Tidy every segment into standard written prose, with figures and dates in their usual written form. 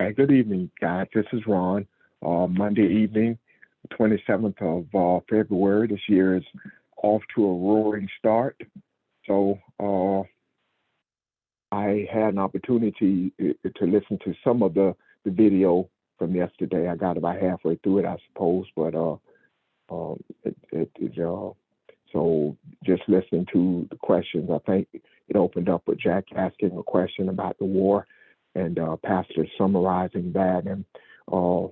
Hey, good evening, guys. This is Ron. Monday evening, 27th of February. This year is off to a roaring start. So I had an opportunity to listen to some of the video from yesterday. I got about halfway through it, I suppose, but so just listening to the questions, I think it opened up with Jack asking a question about the war and Pastor summarizing that and uh,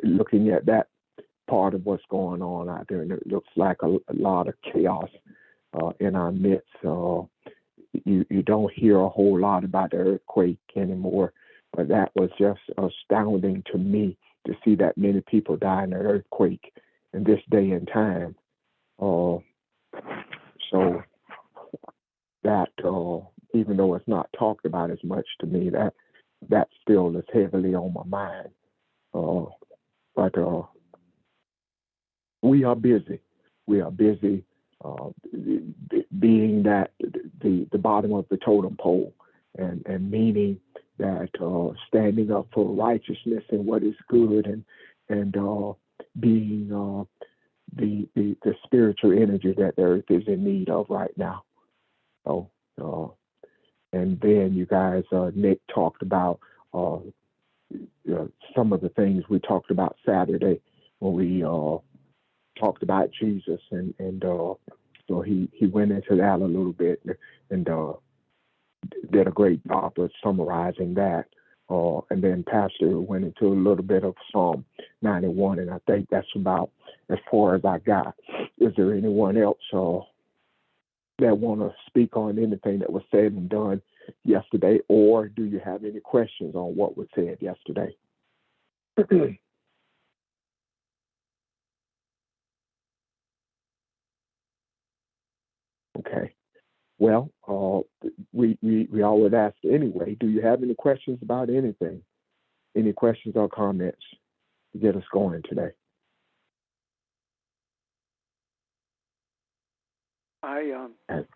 looking at that part of what's going on out there. And it looks like a lot of chaos in our midst. You don't hear a whole lot about the earthquake anymore, but that was just astounding to me to see that many people die in an earthquake in this day and time. Uh, so that even though it's not talked about as much to me, that still is heavily on my mind. Uh, but we are busy. We are busy being that the bottom of the totem pole, and meaning that standing up for righteousness and what is good, and being the spiritual energy that the earth is in need of right now. So, and then you guys, Nick talked about uh, some of the things we talked about Saturday when we talked about Jesus, and so he went into that a little bit and did a great job of summarizing that. And then Pastor went into a little bit of Psalm 91, and I think that's about as far as I got. Is there anyone else that want to speak on anything that was said and done yesterday, or do you have any questions on what was said yesterday? Okay. Well, we always ask anyway. Do you have any questions about anything? Any questions or comments to get us going today?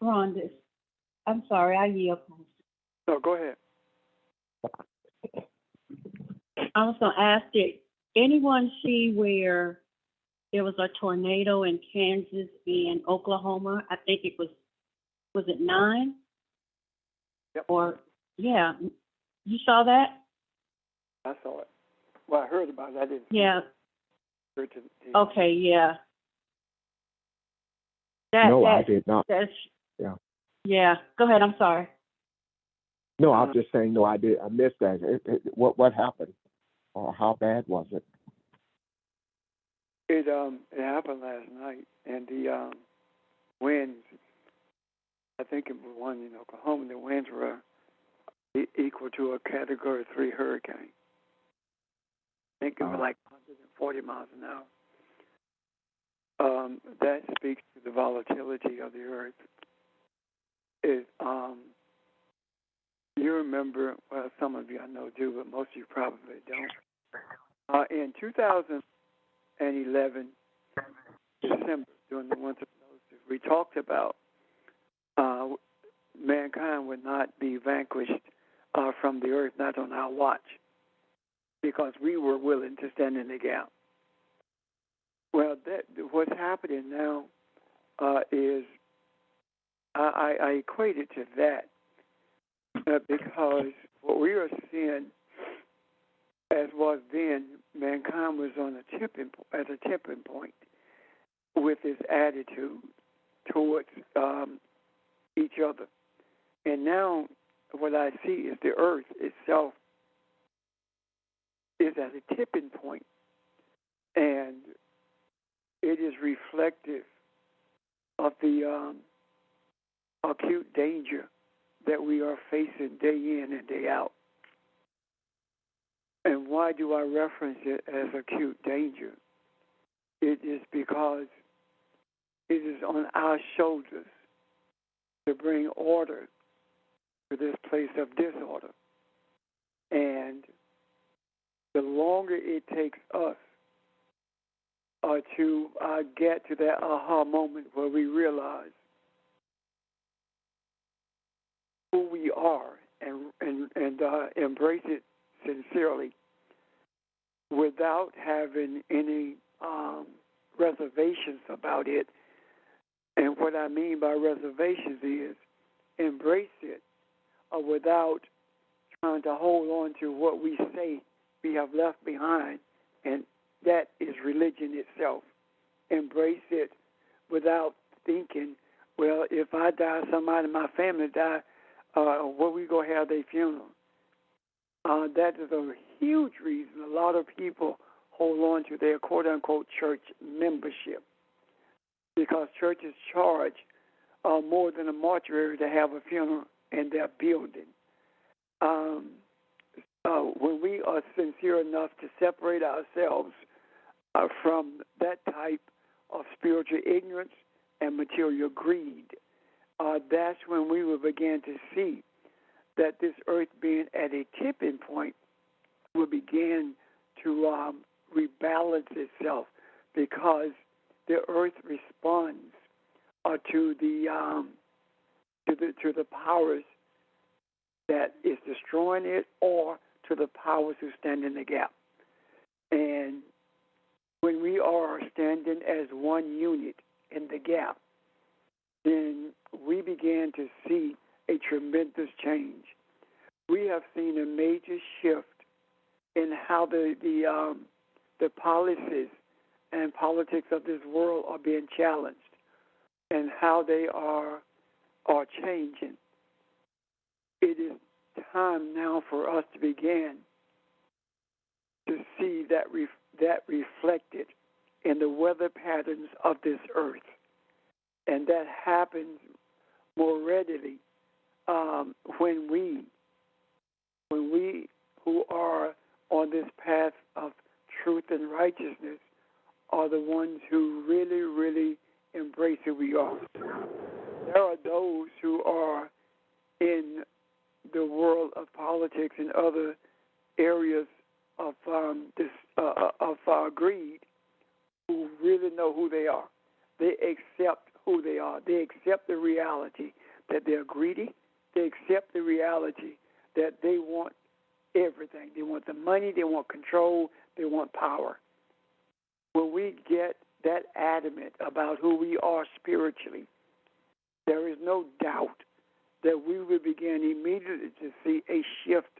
Rhonda, I'm sorry, I yield. No, go ahead. I was going to ask, did anyone see where there was a tornado in Kansas and Oklahoma? I think was it 9? Yep. Or, yeah, you saw that? I saw it. Well, I heard about it. I didn't. Yeah. Heard Okay, yeah. No, I did not. That's, Yeah. yeah. Go ahead, I'm sorry. No, I'm just saying. No, I did. I missed that. What happened? Or how bad was it? It happened last night, and the winds. I think it was one in Oklahoma. The winds were equal to a Category 3 hurricane. I think it was like 140 miles an hour. That speaks to the volatility of the earth. You remember, well, some of you I know do, but most of you probably don't. In 2011, December, during the winter solstice, we talked about mankind would not be vanquished from the earth, not on our watch, because we were willing to stand in the gap. Well, what's happening now is I equate it to that because what we are seeing, as was then, mankind was at a tipping point with its attitude towards each other. And now what I see is the earth itself is at a tipping point, and it is reflective of the acute danger that we are facing day in and day out. And why do I reference it as acute danger? It is because it is on our shoulders to bring order to this place of disorder. And the longer it takes us to get to that aha moment where we realize who we are and embrace it sincerely without having any reservations about it. And what I mean by reservations is embrace it without trying to hold on to what we say we have left behind, and that is religion itself. Embrace it without thinking, well, if I die, somebody in my family die, where we go have their funeral. That is a huge reason a lot of people hold on to their quote-unquote church membership, because churches charge more than a mortuary to have a funeral in their building. When we are sincere enough to separate ourselves from that type of spiritual ignorance and material greed, that's when we will begin to see that this earth being at a tipping point will begin to rebalance itself, because the earth responds to the powers that is destroying it, or to the powers who stand in the gap. And when we are standing as one unit in the gap, then we begin to see a tremendous change. We have seen a major shift in how the policies and politics of this world are being challenged, and how they are changing. It is time now for us to begin to see that reflected in the weather patterns of this earth, and that happens more readily when we who are on this path of truth and righteousness are the ones who really, really embrace who we are. There are those who are in the world of politics and other areas of greed who really know who they are. They accept who they are. They accept the reality that they're greedy. They accept the reality that they want everything. They want the money. They want control. They want power. When we get that adamant about who we are spiritually, there is no doubt that we will begin immediately to see a shift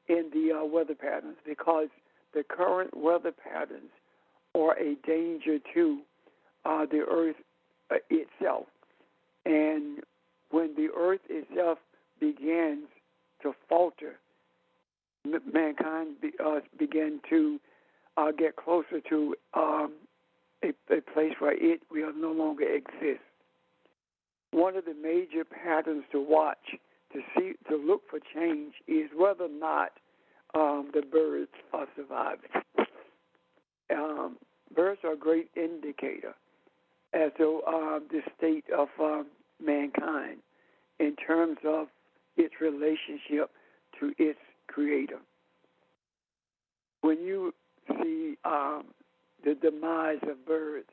in the weather patterns, because the current weather patterns are a danger to the earth itself. And when the earth itself begins to falter, mankind begin to get closer to a place where it will no longer exist. One of the major patterns to watch, to look for change, is whether or not the birds are surviving. Birds are a great indicator as to the state of mankind in terms of its relationship to its creator. When you see the demise of birds,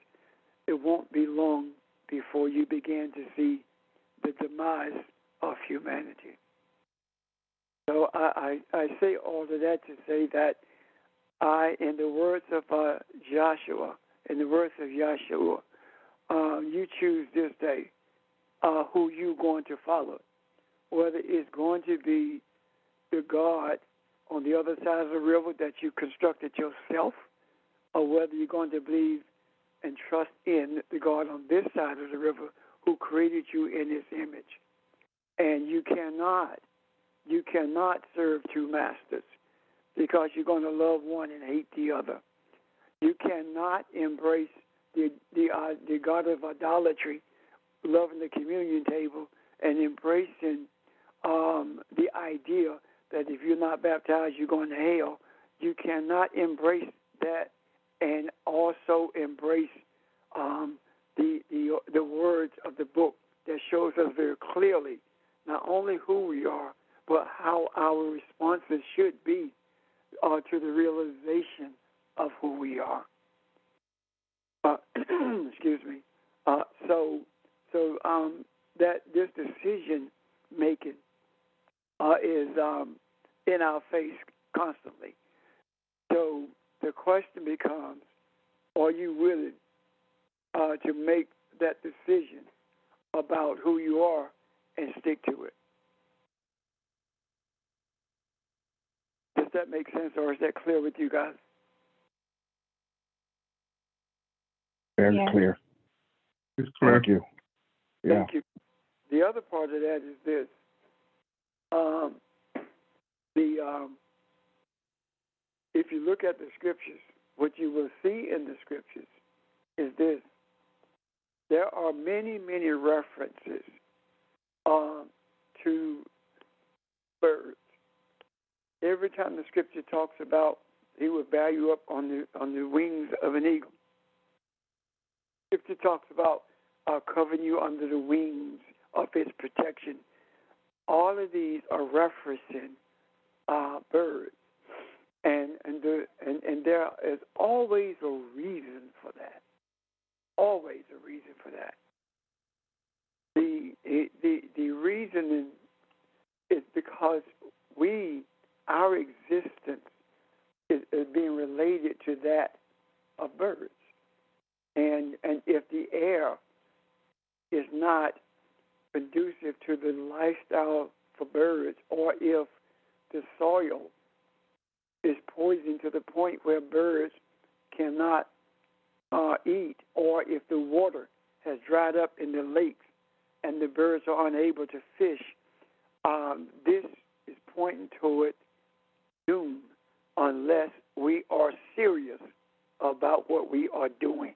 it won't be long before you begin to see the demise of humanity. So I say all of that to say that in the words of Joshua, you choose this day who you're going to follow, whether it's going to be the God on the other side of the river that you constructed yourself, or whether you're going to believe and trust in the God on this side of the river who created you in his image. And you cannot serve two masters, because you're going to love one and hate the other. You cannot embrace the God of idolatry, loving the communion table, and embracing the idea that if you're not baptized, you're going to hell. You cannot embrace that and also embrace the words of the book that shows us very clearly not only who we are, but how our responses should be to the realization of who we are. Excuse me. So that this decision making is in our face constantly. So the question becomes, are you willing to make that decision about who you are and stick to it? Does that make sense, or is that clear with you guys? Very Yeah. clear. It's clear. Thank you. Yeah. Thank you. The other part of that is this. If you look at the scriptures, what you will see in the scriptures is this. There are many, many references to birds. Every time the scripture talks about he will bear you up on the wings of an eagle. Scripture talks about covering you under the wings of his protection. All of these are referencing birds, and there is always a reason for that. Always a reason for that. The reasoning is because our existence is being related to that of birds, and if the air is not conducive to the lifestyle for birds, or if the soil is poisoned to the point where birds cannot eat, or if the water has dried up in the lakes and the birds are unable to fish, this is pointing toward doom unless we are serious about what we are doing.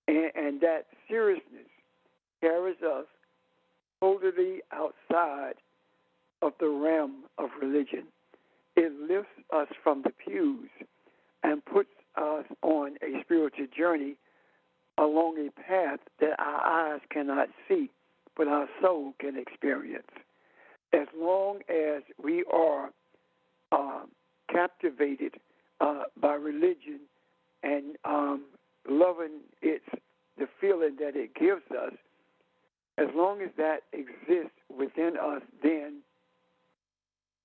and that seriousness carries us totally outside of the realm of religion. It lifts us from the pews and puts us on a spiritual journey along a path that our eyes cannot see, but our soul can experience. As long as we are captivated by religion and loving the feeling that it gives us, as long as that exists within us, then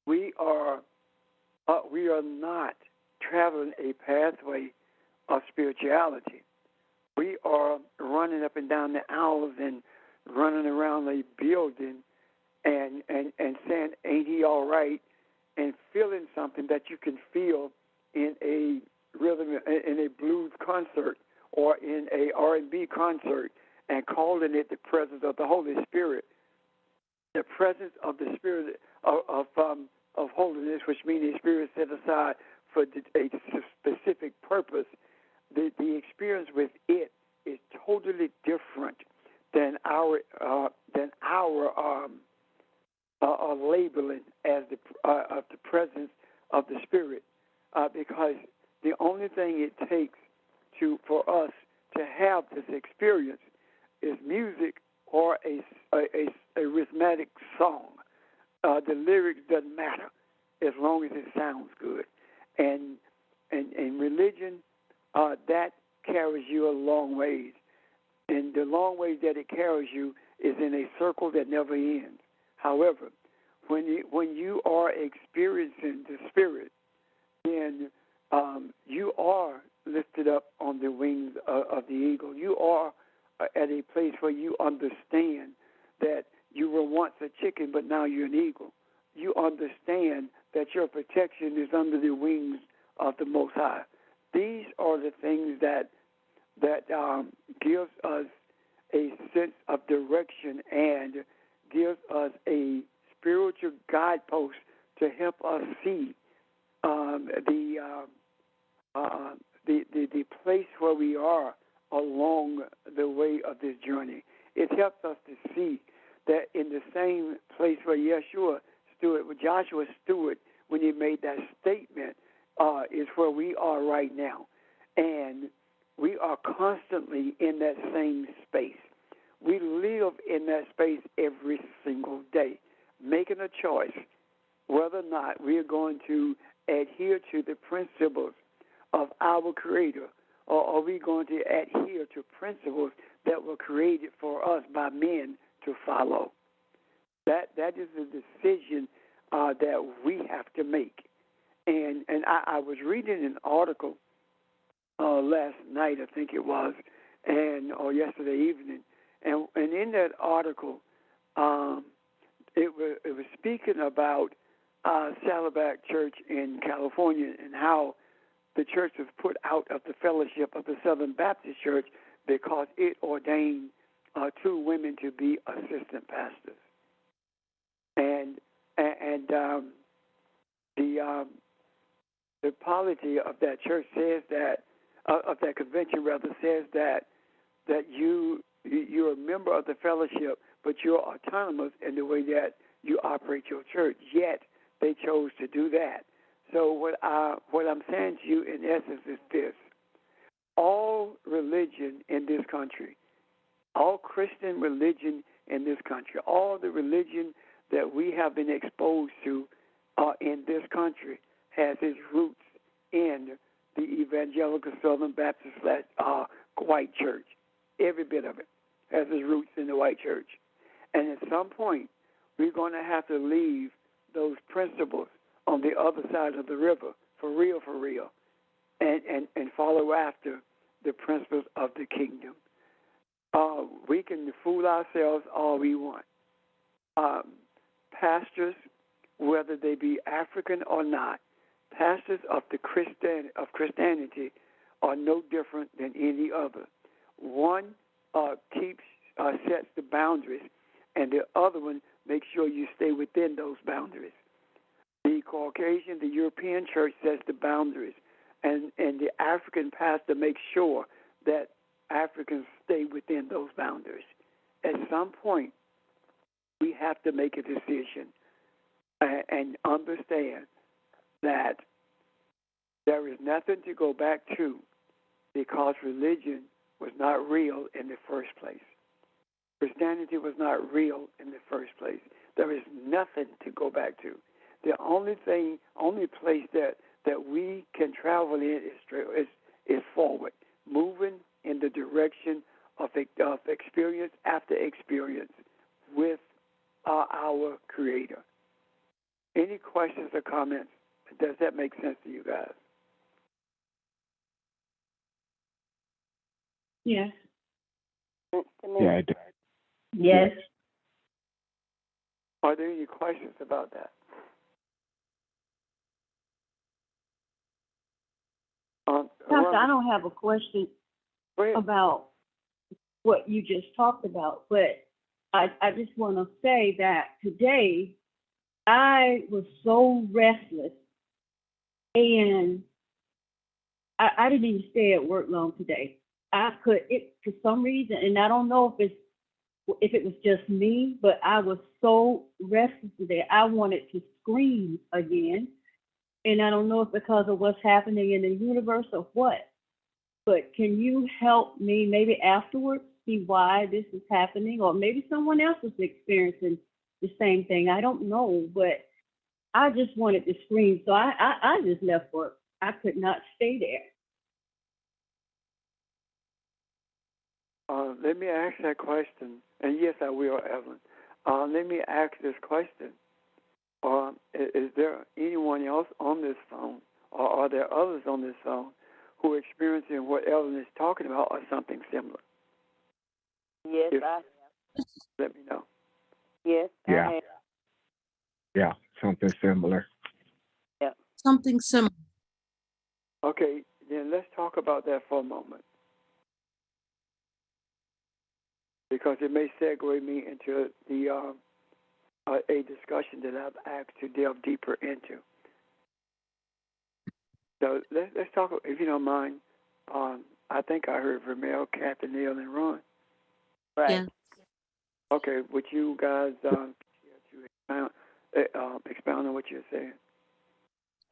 we are not traveling a pathway of spirituality. We are running up and down the aisles and running around a building and saying, "Ain't he all right?" and feeling something that you can feel in a rhythm, in a blues concert or in a R&B concert, and calling it the presence of the Holy Spirit. The presence of the Spirit of holiness, which means the Spirit set aside for a specific purpose. The experience with it is totally different than our labeling as of the presence of the Spirit, because the only thing it takes for us to have this experience is music or a rhythmic song. The lyrics doesn't matter as long as it sounds good, and religion that carries you a long ways, and the long ways that it carries you is in a circle that never ends. However, when you are experiencing the Spirit, then you are lifted up on the wings of the eagle. You are at a place where you understand that you were once a chicken, but now you're an eagle. You understand that your protection is under the wings of the Most High. These are the things that gives us a sense of direction and gives us a spiritual guidepost to help us see the place where we are along the way of this journey. It helps us to see that in the same place where Joshua stood when he made that statement, is where we are right now. And we are constantly in that same space. We live in that space every single day, making a choice whether or not we are going to adhere to the principles of our Creator, or are we going to adhere to principles that were created for us by men to follow. That is a decision that we have to make. And I was reading an article last night, I think it was, or yesterday evening, and in that article, it was speaking about Saddleback Church in California and how the church was put out of the fellowship of the Southern Baptist Church because it ordained two women to be assistant pastors, and the polity of that church says that of that convention rather says that you're a member of the fellowship, but you're autonomous in the way that you operate your church. Yet they chose to do that. So what I'm saying to you in essence is this: all religion in this country, all Christian religion in this country, all the religion that we have been exposed to in this country has its roots in the Evangelical Southern Baptist white church. Every bit of it has its roots in the white church. And at some point, we're going to have to leave those principles on the other side of the river, for real, and follow after the principles of the kingdom. We can fool ourselves all we want. Pastors, whether they be African or not, pastors of Christianity are no different than any other. One sets the boundaries, and the other one makes sure you stay within those boundaries. The Caucasian, the European church sets the boundaries, and the African pastor makes sure that Africans stay within those boundaries. At some point, we have to make a decision and understand that there is nothing to go back to because religion was not real in the first place. Christianity was not real in the first place. There is nothing to go back to. The only place that we can travel in is forward, moving in the direction of experience after experience with our Creator. Any questions or comments? Does that make sense to you guys? Yes. Yeah, it does. Yes. Are there any questions about that? Pastor, I don't have a question about what you just talked about, but I just want to say that today I was so restless, and I didn't even stay at work long today. For some reason, and I don't know if it was just me, but I was so restless today. I wanted to scream again. And I don't know if because of what's happening in the universe or what. But can you help me maybe afterwards see why this is happening? Or maybe someone else is experiencing the same thing. I don't know, but I just wanted to scream. So I just left work. I could not stay there. Let me ask that question. And yes, I will, Evelyn. Let me ask this question. Is there anyone else on this phone, or are there others on this phone who are experiencing what Evelyn is talking about or something similar? Yes, I have. Let me know. Yes, Yeah. I have. Yeah, something similar. Yeah. Something similar. Okay, then let's talk about that for a moment, because it may segue me into the a discussion that I've asked to delve deeper into. So let's talk, if you don't mind. I think I heard Vermel, Captain Neil, and Ron. Right. Yeah. Okay, would you guys expound on what you're saying?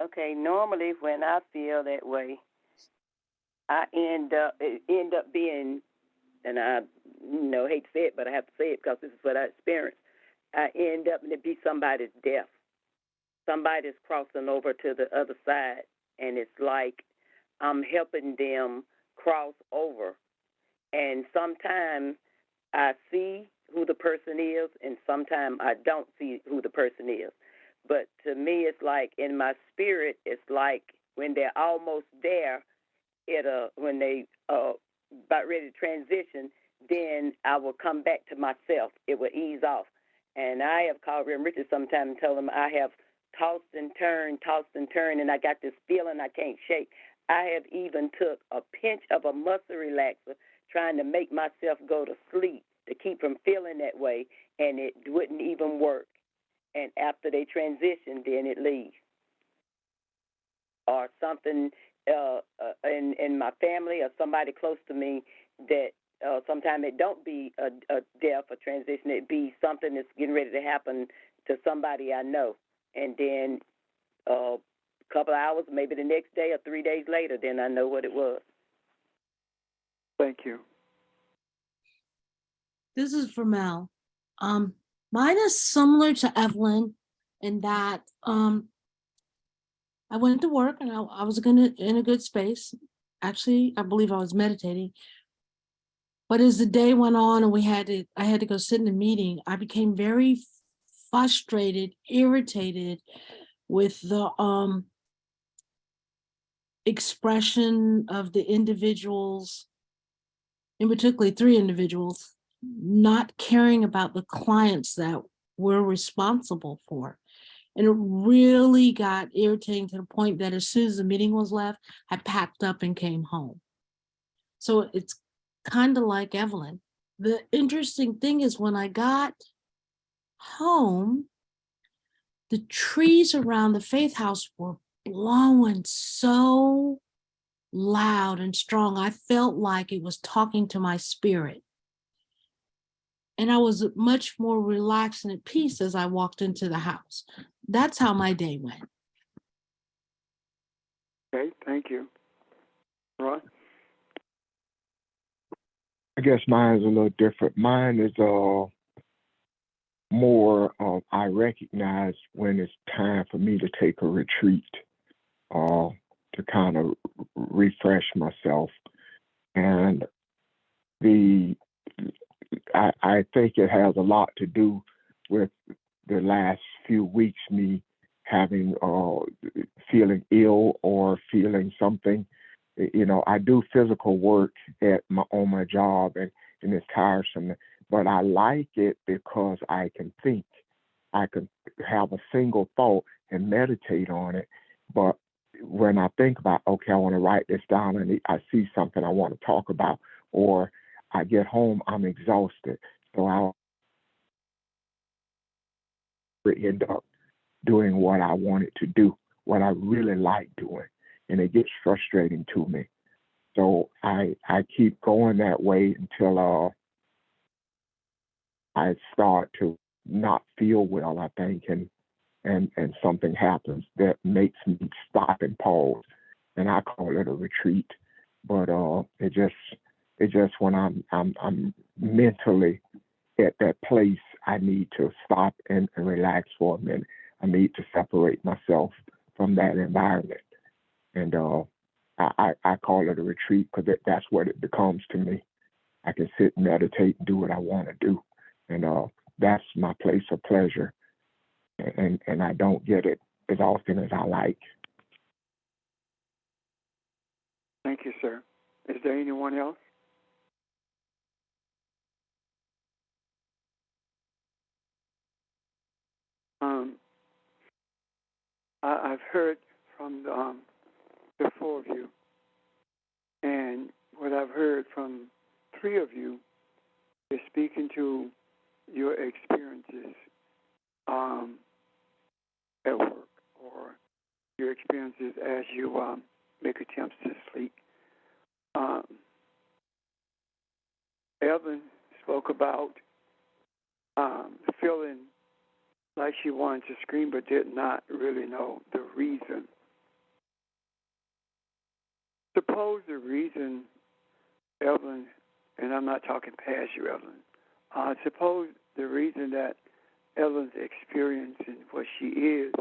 Okay, normally when I feel that way, I end up being, and I hate to say it, but I have to say it because this is what I experienced. I end up to be somebody's death. Somebody's crossing over to the other side, and it's like I'm helping them cross over. And sometimes I see who the person is, and sometimes I don't see who the person is. But to me, it's like in my spirit, it's like when they're almost there, when they about ready to transition, then I will come back to myself. It will ease off. And I have called Reverend Richard sometime and told him I have tossed and turned, and I got this feeling I can't shake. I have even took a pinch of a muscle relaxer trying to make myself go to sleep to keep from feeling that way, and it wouldn't even work. And after they transition, then it leaves. Or something in my family or somebody close to me that sometimes it don't be a death or transition. It be something that's getting ready to happen to somebody I know. And then a couple of hours, maybe the next day or 3 days later, then I know what it was. Thank you. This is for Mel. Mine is similar to Evelyn in that I went to work and I was in a good space. Actually, I believe I was meditating. But as the day went on and I had to go sit in a meeting, I became very frustrated, irritated with the expression of the individuals, in particular 3 individuals, not caring about the clients that we're responsible for. And it really got irritating to the point that as soon as the meeting was left, I packed up and came home. So it's kind of like Evelyn. The interesting thing is when I got home, the trees around the Faith House were blowing so loud and strong. I felt like it was talking to my spirit. And I was much more relaxed and at peace as I walked into the house. That's how my day went. Okay, thank you. Roy? I guess mine is a little different. Mine is more I recognize when it's time for me to take a retreat to kind of refresh myself. And I think it has a lot to do with the last few weeks, me having feeling ill or feeling something. You know, I do physical work on my job, and it's tiresome, but I like it because I can think. I can have a single thought and meditate on it. But when I think about, okay, I want to write this down, and I see something I want to talk about, or I get home, I'm exhausted. So I'll end up doing what I wanted to do, what I really like doing. And it gets frustrating to me. So I keep going that way until I start to not feel well, I think, and something happens that makes me stop and pause. And I call it a retreat. But it just when I'm mentally at that place, I need to stop and relax for a minute. I need to separate myself from that environment. And I call it a retreat because that's what it becomes to me. I can sit and meditate and do what I want to do. And that's my place of pleasure. And I don't get it as often as I like. Thank you, sir. Is there anyone else? I've heard from the 4 of you, and what I've heard from 3 of you is speaking to your experiences at work or your experiences as you make attempts to sleep. Evelyn spoke about feeling like she wanted to scream but did not really know the reason. Suppose the reason, Evelyn, and I'm not talking past you, Evelyn, suppose the reason that Evelyn's experiencing what she is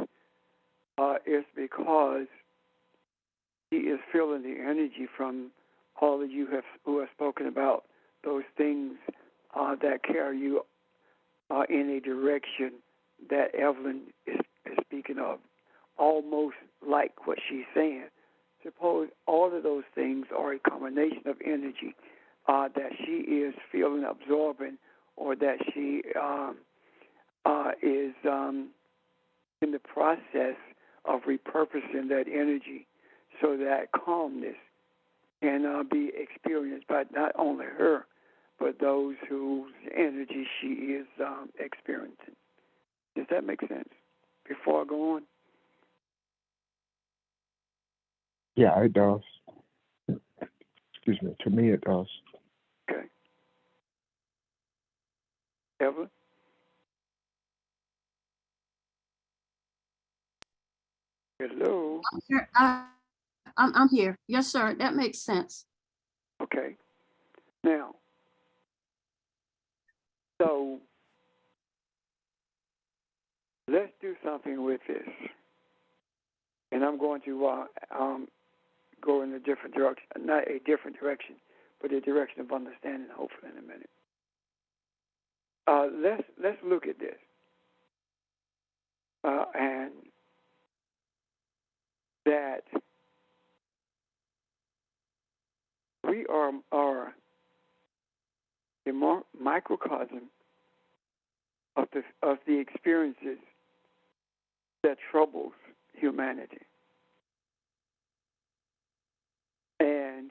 because she is feeling the energy from all of you who have spoken about those things that carry you in a direction that Evelyn is speaking thinking of almost like what she's saying. Suppose all of those things are a combination of energy that she is feeling absorbing, or that she is in the process of repurposing that energy so that calmness can be experienced by not only her, but those whose energy she is experiencing. Does that make sense? Before I go on? Yeah, it does. Excuse me. To me, it does. Okay. Ever? Hello? Sure, I'm here. Yes, sir. That makes sense. Okay. Now, so let's do something with this. And I'm going to go in a different direction, not a different direction, but a direction of understanding, hopefully, in a minute. Let's look at this. And that we are a microcosm of the experiences that troubles humanity. And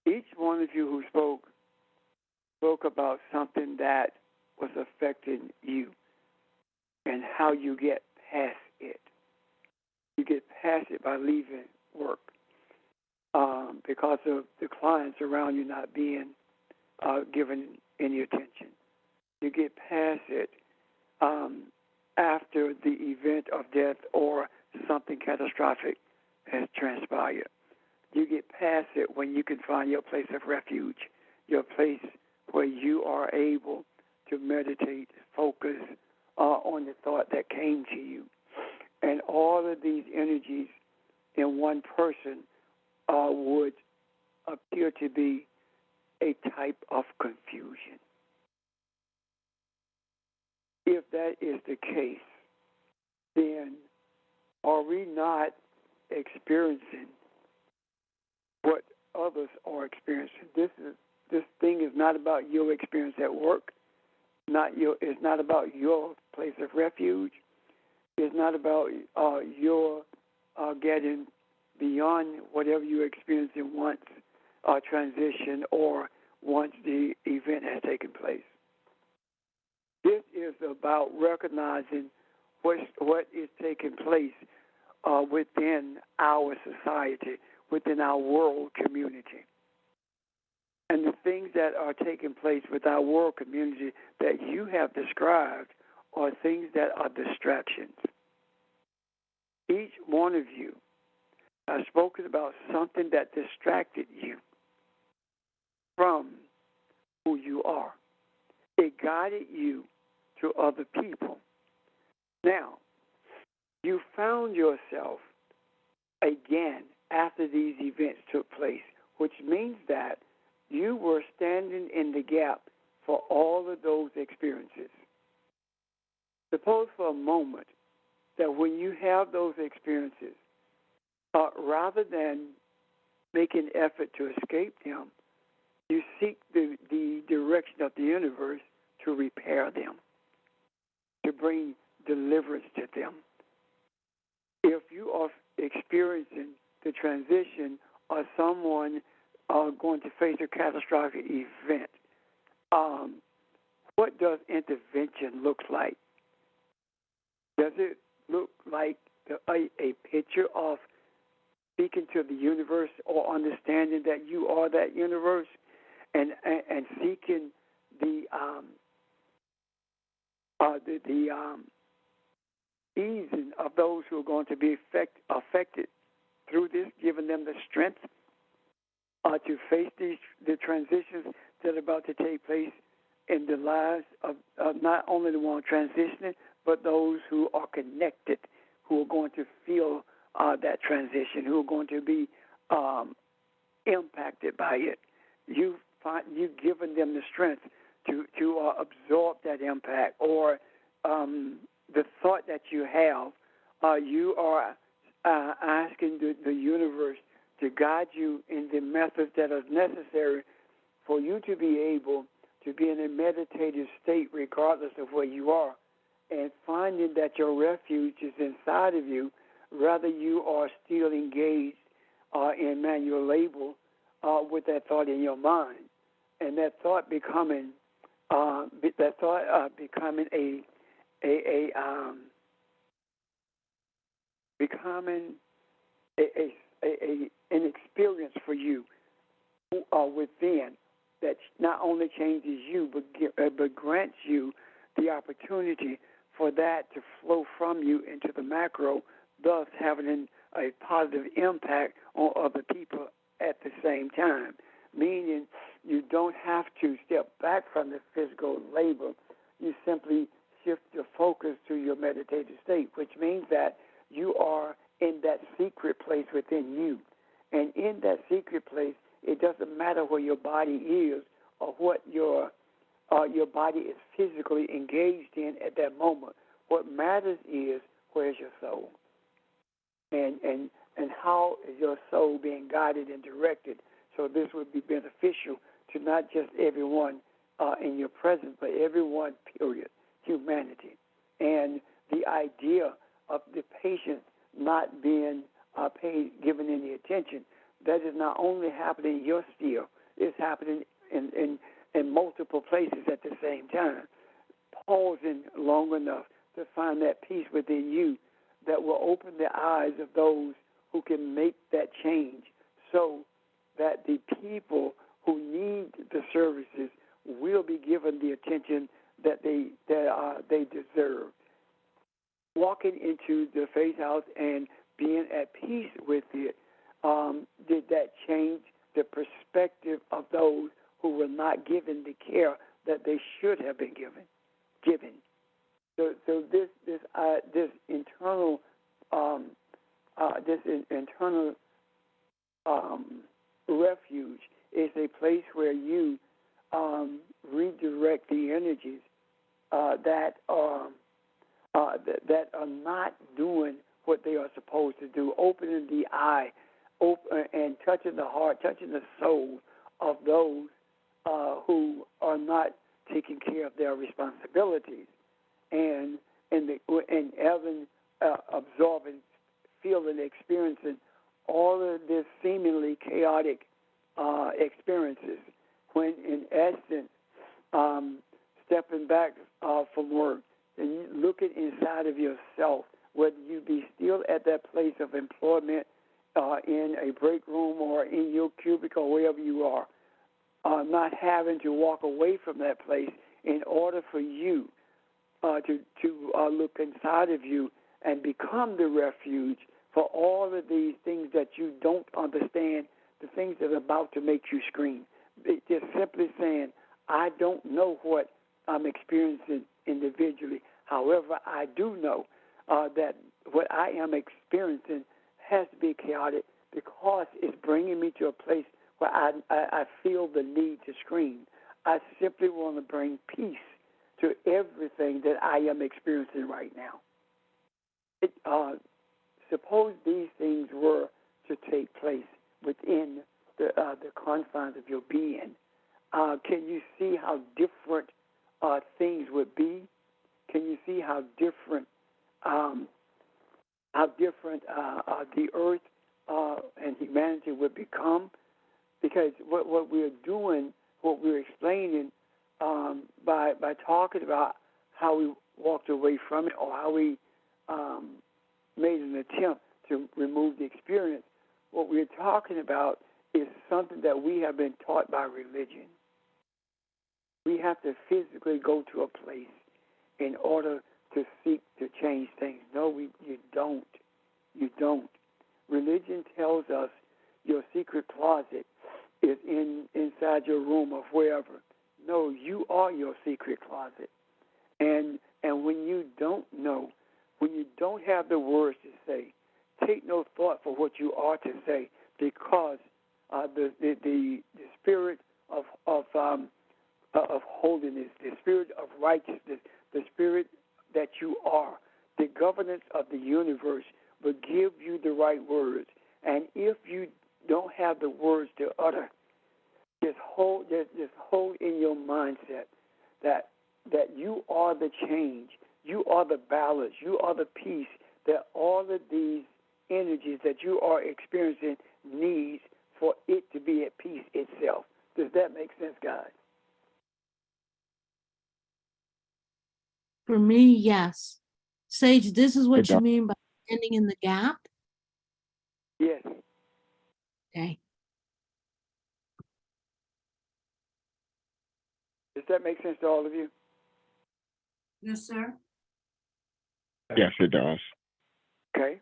each one of you who spoke about something that was affecting you and how you get past it. You get past it by leaving work because of the clients around you not being given any attention. You get past it after the event of death or something catastrophic has transpired. You get past it when you can find your place of refuge, your place where you are able to meditate, focus on the thought that came to you. And all of these energies in one person would appear to be a type of confusion. If that is the case, then are we not experiencing what others are experiencing? This thing is not about your experience at work. It's not about your place of refuge. It's not about your getting beyond whatever you experienced in once transition or once the event has taken place. This is about recognizing what is taking place within our society, within our world community. And the things that are taking place with our world community that you have described are things that are distractions. Each one of you has spoken about something that distracted you from who you are. It guided you to other people. Now, you found yourself again after these events took place, which means that you were standing in the gap for all of those experiences. Suppose for a moment that when you have those experiences, rather than make an effort to escape them, you seek the direction of the universe to repair them, to bring deliverance to them. If you are experiencing the transition of someone going to face a catastrophic event, what does intervention look like? Does it look like a picture of speaking to the universe or understanding that you are that universe and seeking the easing of those who are going to be affected through this, giving them the strength to face the transitions that are about to take place in the lives of not only the one transitioning, but those who are connected, who are going to feel that transition, who are going to be impacted by it. You've given them the strength to absorb that impact or the thought that you have, you are asking the universe to guide you in the methods that are necessary for you to be able to be in a meditative state regardless of where you are, and finding that your refuge is inside of you, rather you are still engaged in manual labor with that thought in your mind, and that thought becoming an experience for you within that not only changes you but grants you the opportunity for that to flow from you into the macro, thus having a positive impact on other people at the same time. Meaning you don't have to step back from the physical labor. You simply shift your focus to your meditative state, which means that you are in that secret place within you. And in that secret place, it doesn't matter where your body is or what your body is physically engaged in at that moment. What matters is, where's your soul? And how is your soul being guided and directed? So this would be beneficial to not just everyone in your presence, but everyone, period, humanity. And the idea of the patient not being given any attention, that is not only happening in your sphere, it's happening in multiple places at the same time. Pausing long enough to find that peace within you that will open the eyes of those who can make that change, so that the people who need the services will be given the attention that they deserve. Walking into the faith house and being at peace with it, did that change the perspective of those who were not given the care that they should have been given? So this internal refuge is a place where you redirect the energies that are not doing what they are supposed to do, opening the eye, and touching the heart, touching the soul of those who are not taking care of their responsibilities, and Evan absorbing, feeling, experiencing all of this seemingly chaotic experiences, when in essence, stepping back from work and looking inside of yourself, whether you be still at that place of employment, in a break room or in your cubicle or wherever you are, not having to walk away from that place in order for you to look inside of you and become the refuge for all of these things that you don't understand, the things that are about to make you scream. Just simply saying, I don't know what I'm experiencing individually. However, I do know that what I am experiencing has to be chaotic, because it's bringing me to a place where I feel the need to scream. I simply want to bring peace to everything that I am experiencing right now. Suppose these things were to take place within the confines of your being. Can you see how different things would be? Can you see how different the earth and humanity would become? Because what we're doing, what we're explaining by talking about how we walked away from it, or how we made an attempt to remove the experience, what we're talking about is something that we have been taught by religion. We have to physically go to a place in order to seek to change things. No, you don't. You don't. Religion tells us your secret closet is inside your room or wherever. No, you are your secret closet. And when you don't know, when you don't have the words to say, take no thought for what you are to say, because the spirit of holiness, the spirit of righteousness, the spirit that you are. The governance of the universe will give you the right words. And if you don't have the words to utter, just hold in your mindset that you are the change, you are the balance, you are the peace that all of these energies that you are experiencing needs for it to be at peace itself. Does that make sense, guys? For me, yes. Sage, this is It what you does. mean by standing in the gap? Yes. Okay. Does that make sense to all of you? Yes, sir. Yes, it does. Okay.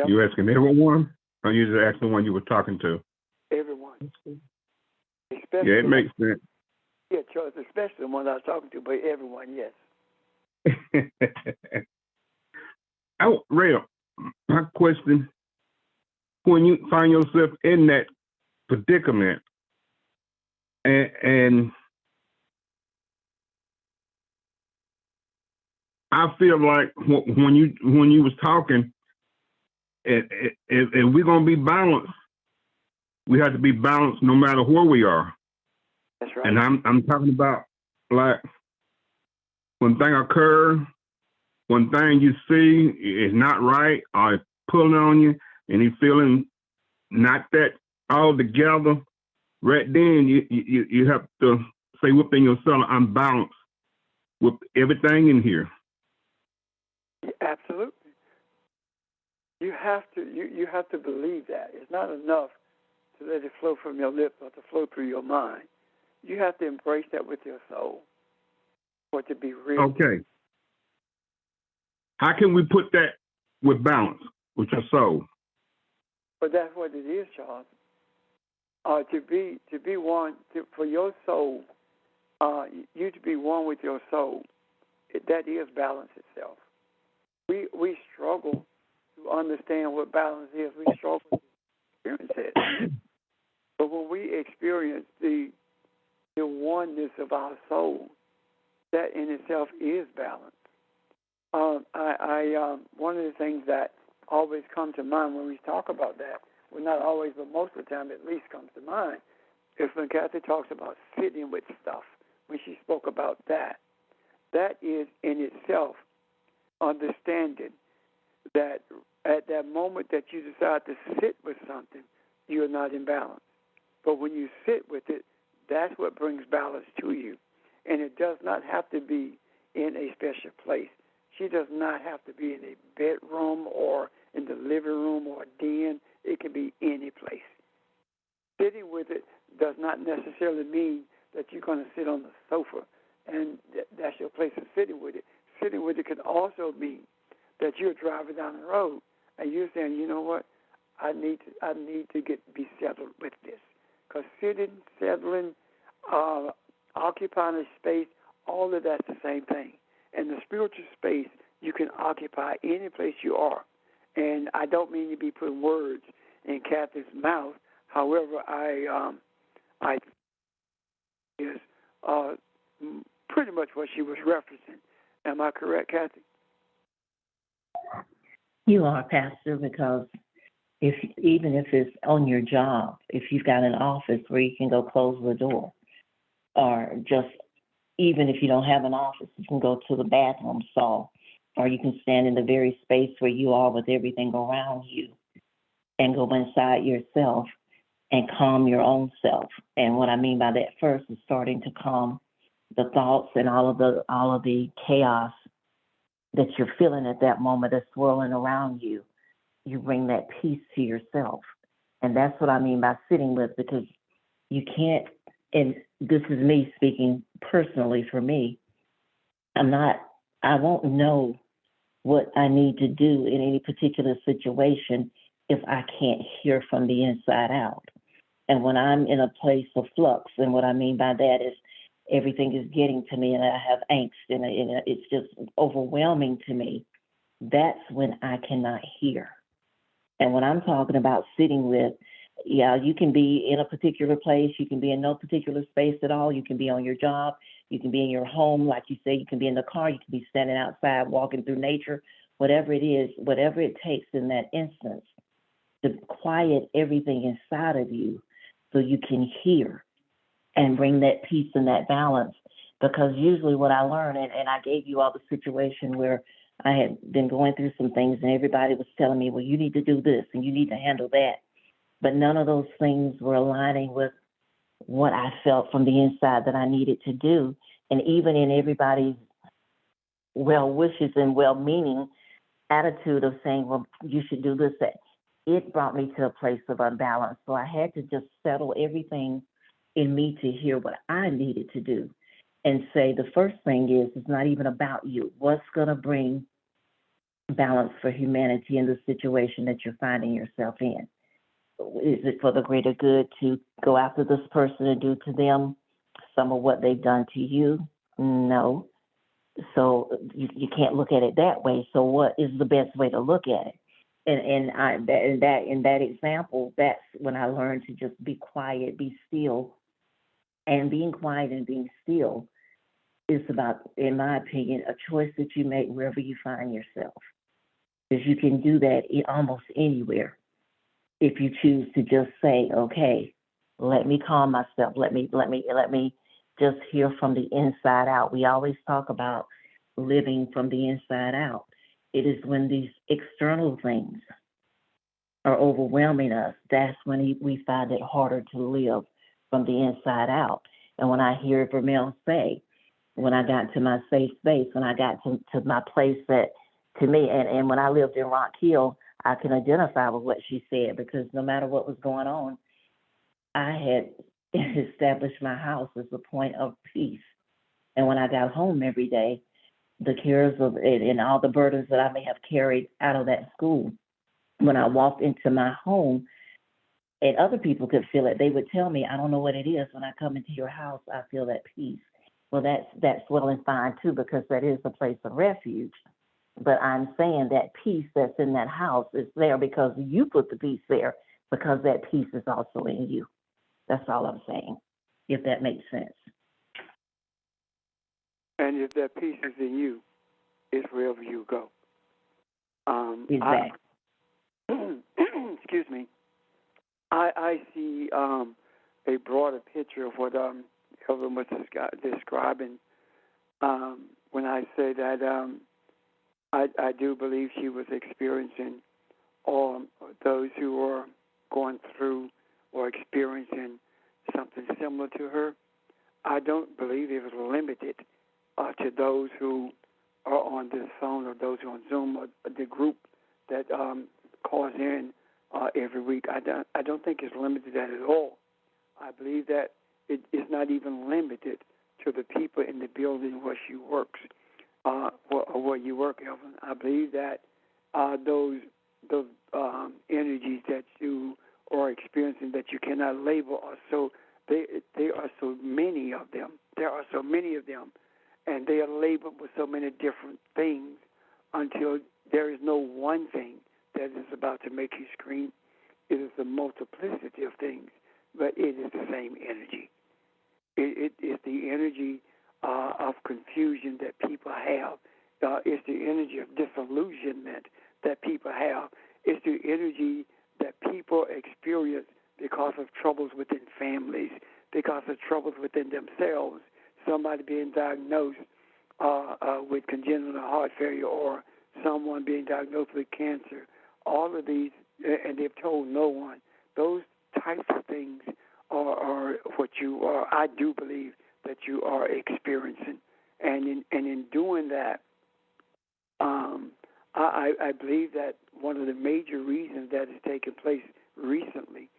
You asking everyone, or you just asking the one you were talking to? Everyone. Especially Yeah, it makes sense. Yeah, Charles, especially the one I was talking to, but everyone, yes. Ray, my question, when you find yourself in that predicament, and I feel like when you was talking, if we're gonna be balanced, we have to be balanced no matter where we are. That's right. And I'm talking about, like, when thing occur, one thing you see is not right, or it's pulling on you, and you're feeling not that all together, right then you have to say within yourself, I'm balanced with everything in here. Absolutely. You have to believe that. It's not enough to let it flow from your lips or to flow through your mind. You have to embrace that with your soul for it to be real. Okay. How can we put that with balance, with your soul? But that's what it is, Charles. To be one for your soul, you to be one with your soul. That is balance itself. We struggle to understand what balance is. We struggle to experience it. But when we experience the oneness of our soul, that in itself is balance. One of the things that always comes to mind when we talk about that, well, not always, but most of the time at least comes to mind, is when Kathy talks about sitting with stuff, when she spoke about that. That is in itself understanding that at that moment that you decide to sit with something, you're not in balance. But when you sit with it, that's what brings balance to you. And it does not have to be in a special place. She does not have to be in a bedroom or in the living room or a den. It can be any place. Sitting with it does not necessarily mean that you're going to sit on the sofa and that's your place of sitting with it. Sitting with it can also mean that you're driving down the road and you're saying, you know what, I need to be settled with this. Because sitting, settling, occupying a space, all of that's the same thing. In the spiritual space, you can occupy any place you are. And I don't mean to be putting words in Kathy's mouth. However, I is pretty much what she was referencing. Am I correct, Kathy? You are, Pastor, because even if it's on your job, if you've got an office where you can go close the door, or just even if you don't have an office, you can go to the bathroom stall, or you can stand in the very space where you are with everything around you and go inside yourself and calm your own self. And what I mean by that first is starting to calm the thoughts and all of the chaos that you're feeling at that moment that's swirling around you. You bring that peace to yourself. And that's what I mean by sitting with, because you can't, and this is me speaking personally for me, I won't know what I need to do in any particular situation if I can't hear from the inside out. And when I'm in a place of flux, and what I mean by that is everything is getting to me and I have angst and it's just overwhelming to me, that's when I cannot hear. And when I'm talking about sitting with, yeah, you can be in a particular place, you can be in no particular space at all, you can be on your job, You can be in your home, like you say, you can be in the car, you can be standing outside, walking through nature, whatever it is, whatever it takes in that instance to quiet everything inside of you so you can hear and bring that peace and that balance. Because usually what I learned, and I gave you all the situation where I had been going through some things and everybody was telling me, well, you need to do this and you need to handle that. But none of those things were aligning with what I felt from the inside that I needed to do. And even in everybody's well wishes and well-meaning attitude of saying, well, you should do this, that, it brought me to a place of unbalance. So I had to just settle everything in me to hear what I needed to do and say the first thing is, it's not even about you. What's going to bring balance for humanity in the situation that you're finding yourself in? Is it for the greater good to go after this person and do to them some of what they've done to you? No. So you can't look at it that way. So what is the best way to look at it? And in that example, that's when I learned to just be quiet, be still. And being quiet and being still is about, in my opinion, a choice that you make wherever you find yourself. Because you can do that almost anywhere. If you choose to just say, okay, let me calm myself. Let me just hear from the inside out. We always talk about living from the inside out. It is when these external things are overwhelming us, that's when we find it harder to live from the inside out. And when I hear Vermel say, when I got to my safe space, when I got to my place that, to me, and when I lived in Rock Hill, I can identify with what she said, because no matter what was going on, I had established my house as a point of peace. And when I got home every day, the cares of it and all the burdens that I may have carried out of that school, when I walked into my home, and other people could feel it, they would tell me, I don't know what it is. When I come into your house, I feel that peace. Well, that's well and fine too, because that is a place of refuge. But I'm saying that peace that's in that house is there because you put the peace there, because that peace is also in you. That's all I'm saying, if that makes sense. And if that peace is in you, it's wherever you go. Exactly. Excuse me. I see a broader picture of what Evelyn was describing when I say that I do believe she was experiencing, or those who are going through or experiencing something similar to her. I don't believe it was limited to those who are on this phone or those who are on Zoom or the group that calls in every week. I don't think it's limited to that at all. I believe that it is not even limited to the people in the building where she works or where you work, Evelyn. I believe that those energies that you are experiencing that you cannot label are so they are so many of them. There are so many of them, and they are labeled with so many different things until there is no one thing that is about to make you scream. It is a multiplicity of things, but it is the same energy. It is the energy of confusion that people have. It's the energy of disillusionment that people have. It's the energy that people experience because of troubles within families, because of troubles within themselves. Somebody being diagnosed with congenital heart failure, or someone being diagnosed with cancer. All of these, and they've told no one. Those types of things are what you are. I do believe that you are experiencing, and in doing that, I believe that one of the major reasons that has taken place recently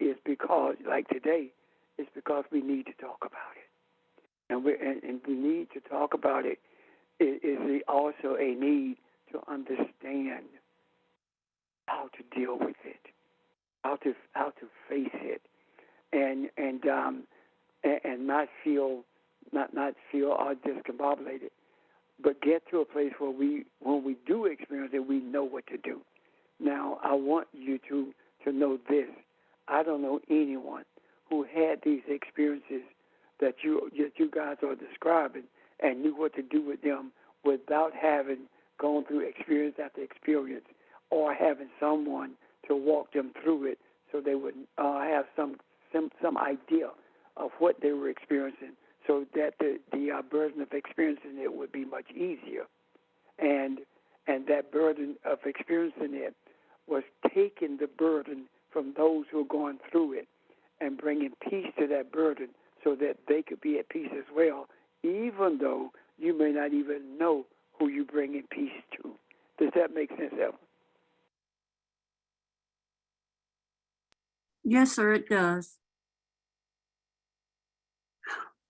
is because, like today, it's because we need to talk about it, and we need to talk about it. It is also a need to understand how to deal with it, how to face it, and not feel discombobulated, but get to a place where when we do experience it, we know what to do. Now, I want you to know this. I don't know anyone who had these experiences that you guys are describing and knew what to do with them without having gone through experience after experience or having someone to walk them through it so they would have some idea of what they were experiencing so that the burden of experiencing it would be much easier. And that burden of experiencing it was taking the burden from those who are going through it and bringing peace to that burden so that they could be at peace as well, even though you may not even know who you bring in peace to. Does that make sense, Evelyn? Yes, sir, it does.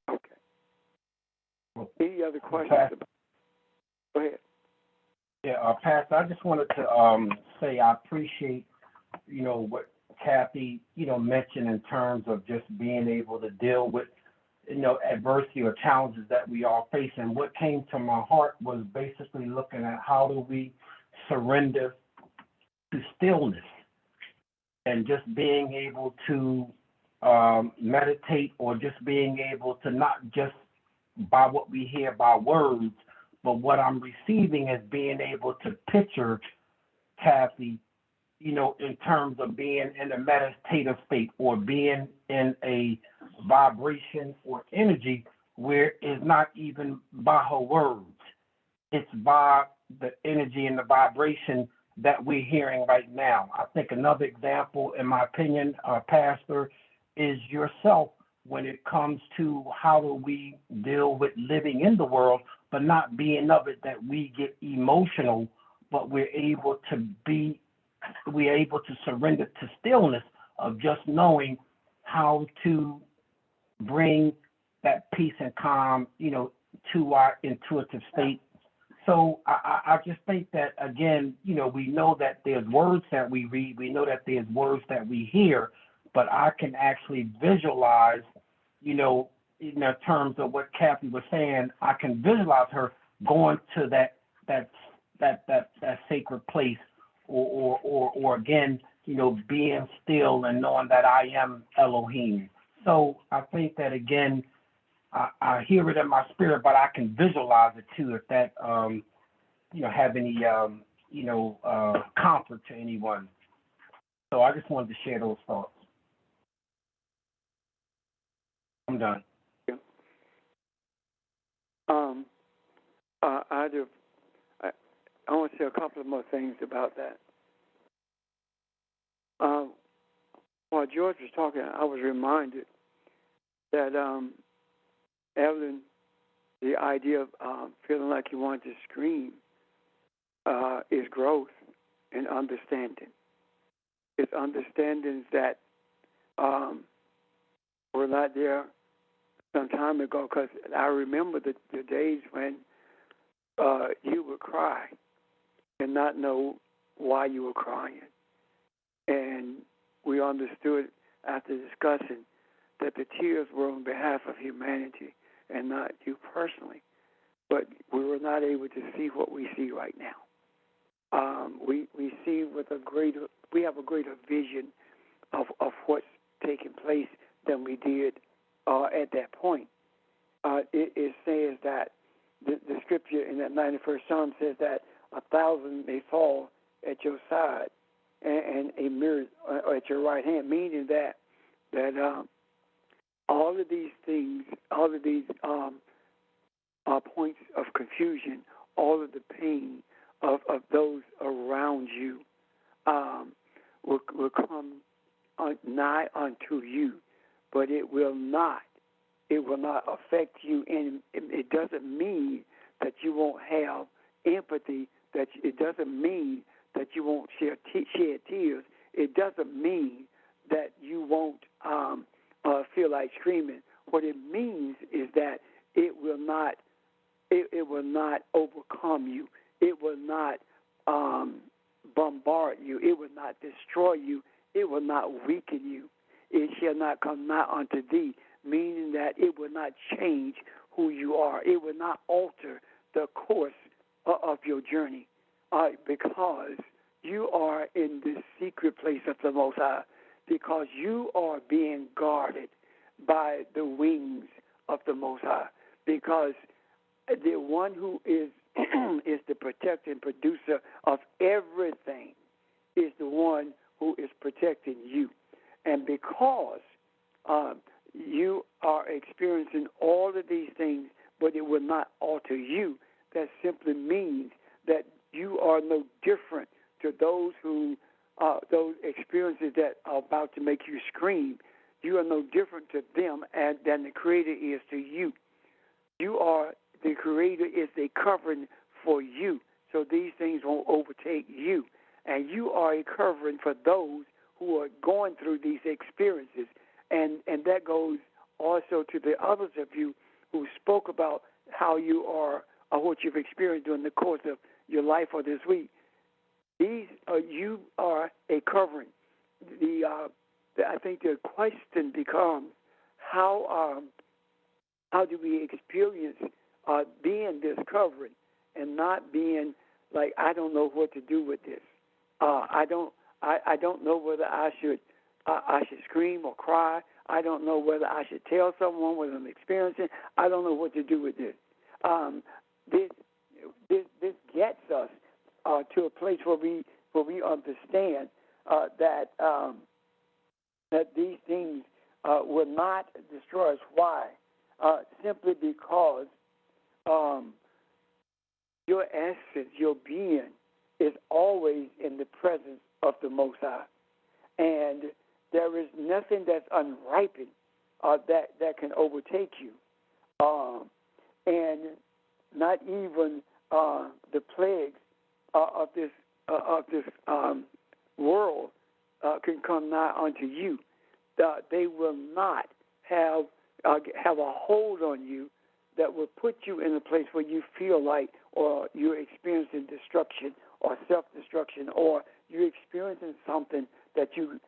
Okay. Any other questions? Go ahead. Yeah, Pastor, I just wanted to say I appreciate, what Kathy, mentioned in terms of just being able to deal with, adversity or challenges that we all face. And what came to my heart was basically looking at how do we surrender to stillness and just being able to meditate or just being able to not just by what we hear by words, but what I'm receiving is being able to picture, Kathy, in terms of being in a meditative state or being in a vibration or energy where it's not even by her words. It's by the energy and the vibration that we're hearing right now. I think another example, in my opinion, Pastor, is yourself when it comes to how do we deal with living in the world, but not being of it that we get emotional, but we're able to surrender to stillness of just knowing how to bring that peace and calm, to our intuitive state. So I just think that, again, we know that there's words that we read, we know that there's words that we hear, but I can actually visualize, in terms of what Kathy was saying, I can visualize her going to that sacred place or again, being still and knowing that I am Elohim. So I think that, again, I hear it in my spirit, but I can visualize it too, if that, have any, comfort to anyone. So I just wanted to share those thoughts. I'm done. I want to say a couple of more things about that. While George was talking, I was reminded that Evelyn, the idea of feeling like you want to scream is growth and understanding. It's understandings that were not there some time ago, because I remember the days when you would cry and not know why you were crying. And we understood after discussing that the tears were on behalf of humanity and not you personally. But we were not able to see what we see right now. We see we have a greater vision of what's taking place than we did at that point. It says that the scripture in that 91st Psalm says that 1,000 may fall at your side and a myriad at your right hand, meaning that all of these things, all of these points of confusion, all of the pain of those around you will come nigh unto you, but it will not affect you, and it doesn't mean that you won't have empathy, that it doesn't mean that you won't shed tears, it doesn't mean that you won't feel like screaming. What it means is that it will not overcome you, it will not bombard you, it will not destroy you, it will not weaken you, it shall not come nigh unto thee, meaning that it will not change who you are. It will not alter the course of your journey because you are in the secret place of the Most High, because you are being guarded by the wings of the Most High, because the one who is is the protector and producer of everything is the one who is protecting you. And because you are experiencing all of these things, but it will not alter you, that simply means that you are no different to those those experiences that are about to make you scream. You are no different to them than the Creator is to you. The Creator is a covering for you, so these things won't overtake you. And you are a covering for those who are going through these experiences. And that goes also to the others of you who spoke about how you are or what you've experienced during the course of your life or this week. You are a covering. I think the question becomes how do we experience being this covering and not being like, I don't know what to do with this. I don't know whether I should scream or cry. I don't know whether I should tell someone what I'm experiencing. I don't know what to do with this. This gets us to a place where we understand that these things will not destroy us. Why? Simply because your essence, your being, is always in the presence of the Most High, and there is nothing that's unripened that can overtake you, and not even the plagues of this world can come nigh unto you. They will not have a hold on you that will put you in a place where you feel like, or you're experiencing destruction or self-destruction, or you're experiencing something that you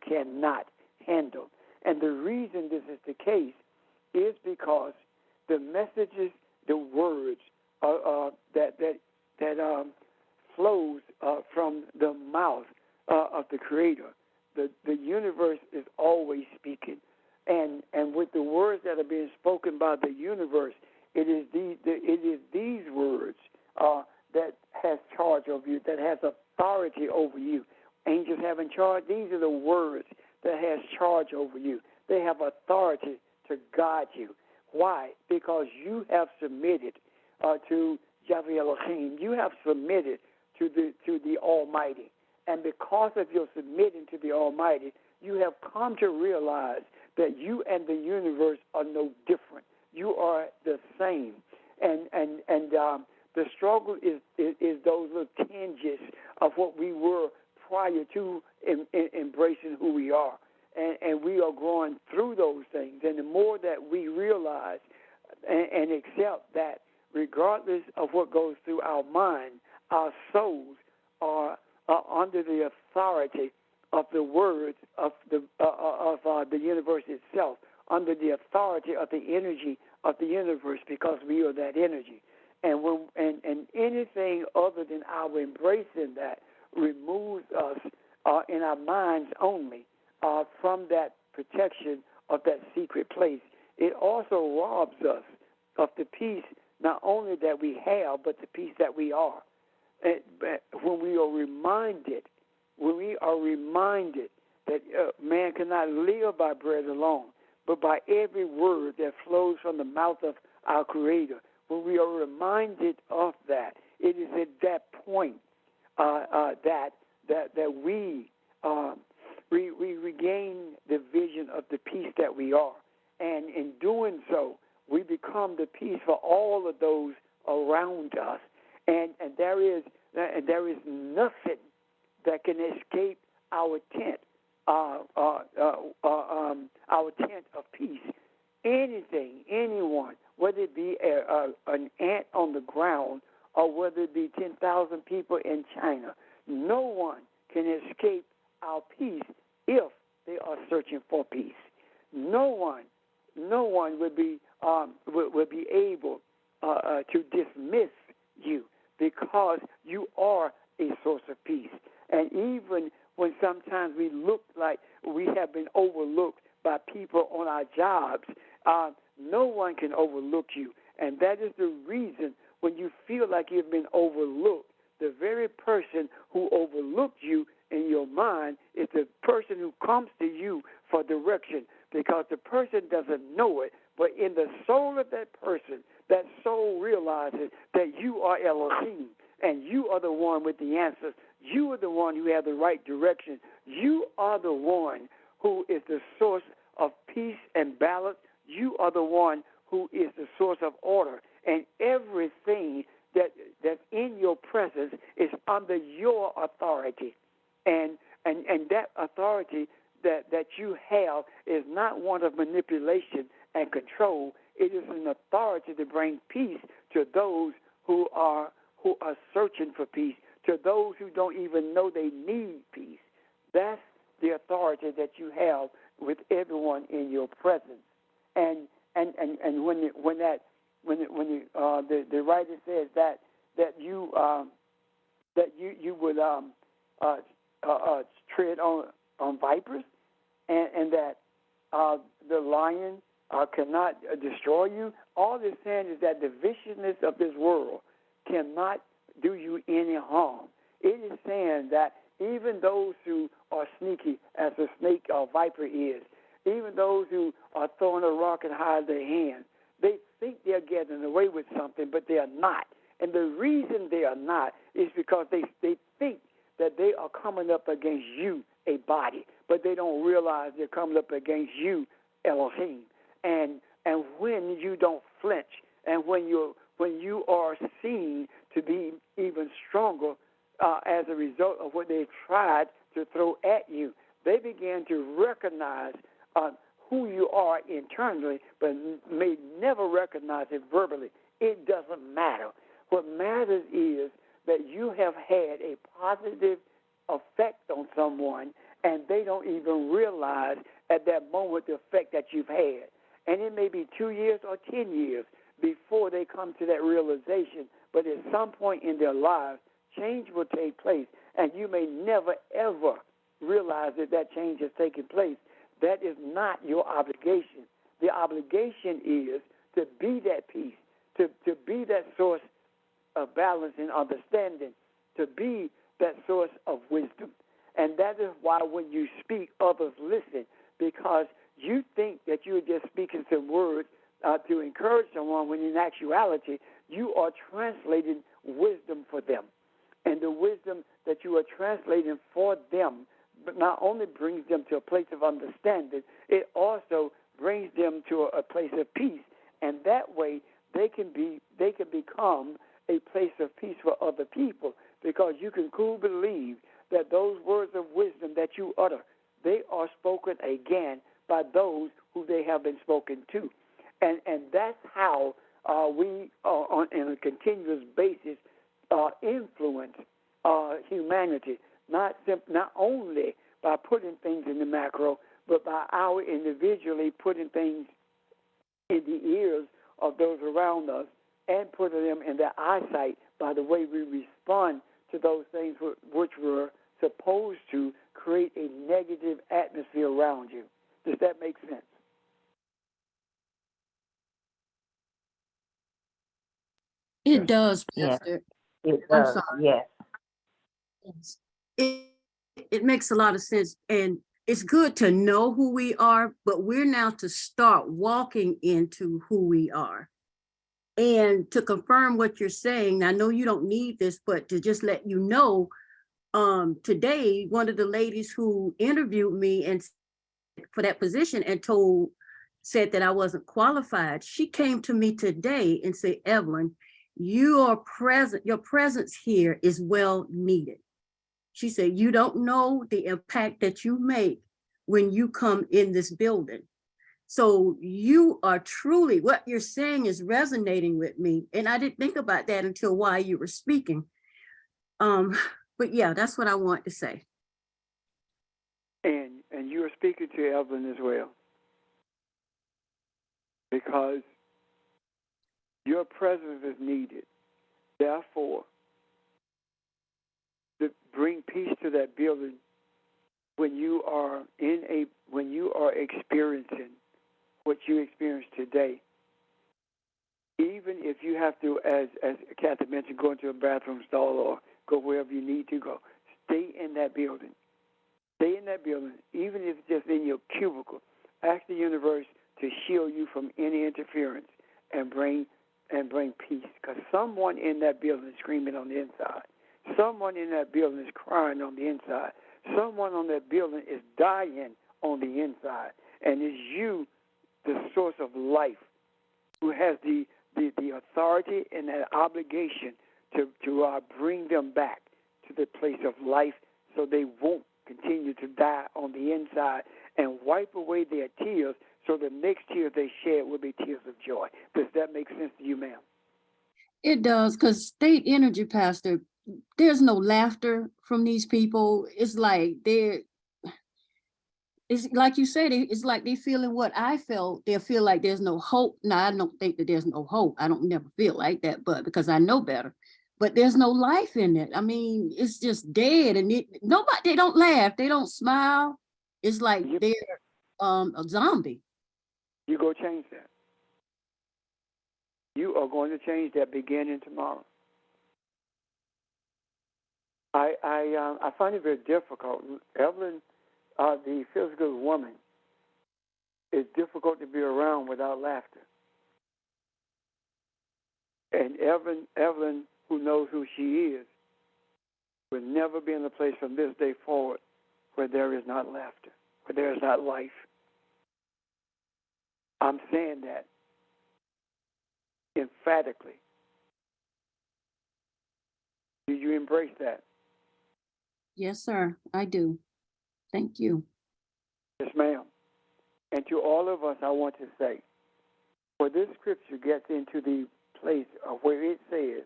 cannot handle. And the reason this is the case is because the messages, the words that flows from the mouth of the Creator. The universe is always speaking, and with the words that are being spoken by the universe, it is these words that has charge over you, that has authority over you. Angels having charge, these are the words that has charge over you. They have authority to guide you. Why? Because you have submitted to Yahweh Elohim. You have submitted to the Almighty. And because of your submitting to the Almighty, you have come to realize that you and the universe are no different. You are the same. And the struggle is those little tinges of what we were prior to embracing who we are. And we are growing through those things. And the more that we realize and accept that regardless of what goes through our mind, our souls are under the authority of the words of the universe itself, under the authority of the energy of the universe, because we are that energy. And anything other than our embracing that removes us in our minds only from that protection of that secret place. It also robs us of the peace not only that we have, but the peace that we are. When we are reminded that man cannot live by bread alone, but by every word that flows from the mouth of our Creator, when we are reminded of that, it is at that point that we regain the vision of the peace that we are, and in doing so, we become the peace for all of those around us. And there is nothing that can escape our tent, our tent of peace. Anything, anyone, whether it be an ant on the ground or whether it be 10,000 people in China, no one can escape our peace if they are searching for peace. No one would be able to dismiss you, because you are a source of peace. And even when sometimes we look like we have been overlooked by people on our jobs, No one can overlook you. And that is the reason when you feel like you've been overlooked, the very person who overlooked you in your mind is the person who comes to you for direction, because the person doesn't know it, but in the soul of that person, that soul realizes that you are Elohim, and you are the one with the answers. You are the one who has the right direction. You are the one who is the source of peace and balance. You are the one who is the source of order. And everything that's in your presence is under your authority. And that authority that you have is not one of manipulation and control. It is an authority to bring peace to those who are searching for peace, to those who don't even know they need peace. That's the authority that you have with everyone in your presence. And when the writer says that you would tread on vipers, and that the lion cannot destroy you, all they're saying is that the viciousness of this world cannot do you any harm. It is saying that even those who are sneaky, as a snake or viper is, even those who are throwing a rock and hide their hand, they think they're getting away with something, but they are not. And the reason they are not is because they think that they are coming up against you, a body, but they don't realize they're coming up against you, Elohim. And when you don't flinch, and when you are seen to be even stronger as a result of what they tried to throw at you, they began to recognize who you are internally, but may never recognize it verbally. It doesn't matter. What matters is that you have had a positive effect on someone, and they don't even realize at that moment the effect that you've had. And it may be 2 years or 10 years before they come to that realization, but at some point in their lives, change will take place, and you may never, ever realize that change has taken place. That is not your obligation. The obligation is to be that peace, to be that source of balance and understanding, to be that source of wisdom. And that is why when you speak, others listen, because you think that you're just speaking some words to encourage someone, when in actuality, you are translating wisdom for them. And the wisdom that you are translating for them but not only brings them to a place of understanding, it also brings them to a place of peace. And that way they can become a place of peace for other people, because you can cool believe that those words of wisdom that you utter, they are spoken again by those who they have been spoken to. And that's how we, on a continuous basis, influence humanity, not only by putting things in the macro, but by our individually putting things in the ears of those around us and putting them in their eyesight by the way we respond to those things which were supposed to create a negative atmosphere around you. Does that make sense? It does, Yes, Pastor. it I'm does, sorry. yes. Yes. It makes a lot of sense, and it's good to know who we are, but we're now to start walking into who we are. And to confirm what you're saying, I know you don't need this, but to just let you know, today, one of the ladies who interviewed me and for that position and said that I wasn't qualified, she came to me today and said, Evelyn, your presence here is well needed. She said, you don't know the impact that you make when you come in this building. So you are truly, what you're saying is resonating with me. And I didn't think about that until while you were speaking. But yeah, that's what I want to say. And you are speaking to Evelyn as well, because your presence is needed. Therefore, to bring peace to that building when you are experiencing what you experienced today, Even if you have to, as Kathy mentioned, go into a bathroom stall or go wherever you need to go, stay in that building. Stay in that building, even if it's just in your cubicle. Ask the universe to shield you from any interference and bring peace. Because someone in that building is screaming on the inside. Someone in that building is crying on the inside. Someone on that building is dying on the inside. And it's you, the source of life, who has the authority and that obligation to bring them back to the place of life so they won't continue to die on the inside, and wipe away their tears so the next tears they shed will be tears of joy. Does that make sense to you, ma'am? It does, because state energy, Pastor, there's no laughter from these people. It's like it's like you said, it's like they feeling what I felt. They feel like there's no hope. Now, I don't think that there's no hope. I don't never feel like that, but because I know better. But there's no life in it. I mean, it's just dead, and they don't laugh. They don't smile. It's like they're a zombie. You go change that. You are going to change that beginning tomorrow. I find it very difficult. Evelyn, the physical woman, is difficult to be around without laughter. And Evelyn, who knows who she is, will never be in a place from this day forward where there is not laughter, where there is not life. I'm saying that emphatically. Do you embrace that? Yes, sir, I do. Thank you. Yes, ma'am. And to all of us, I want to say, where this scripture gets into the place of where it says,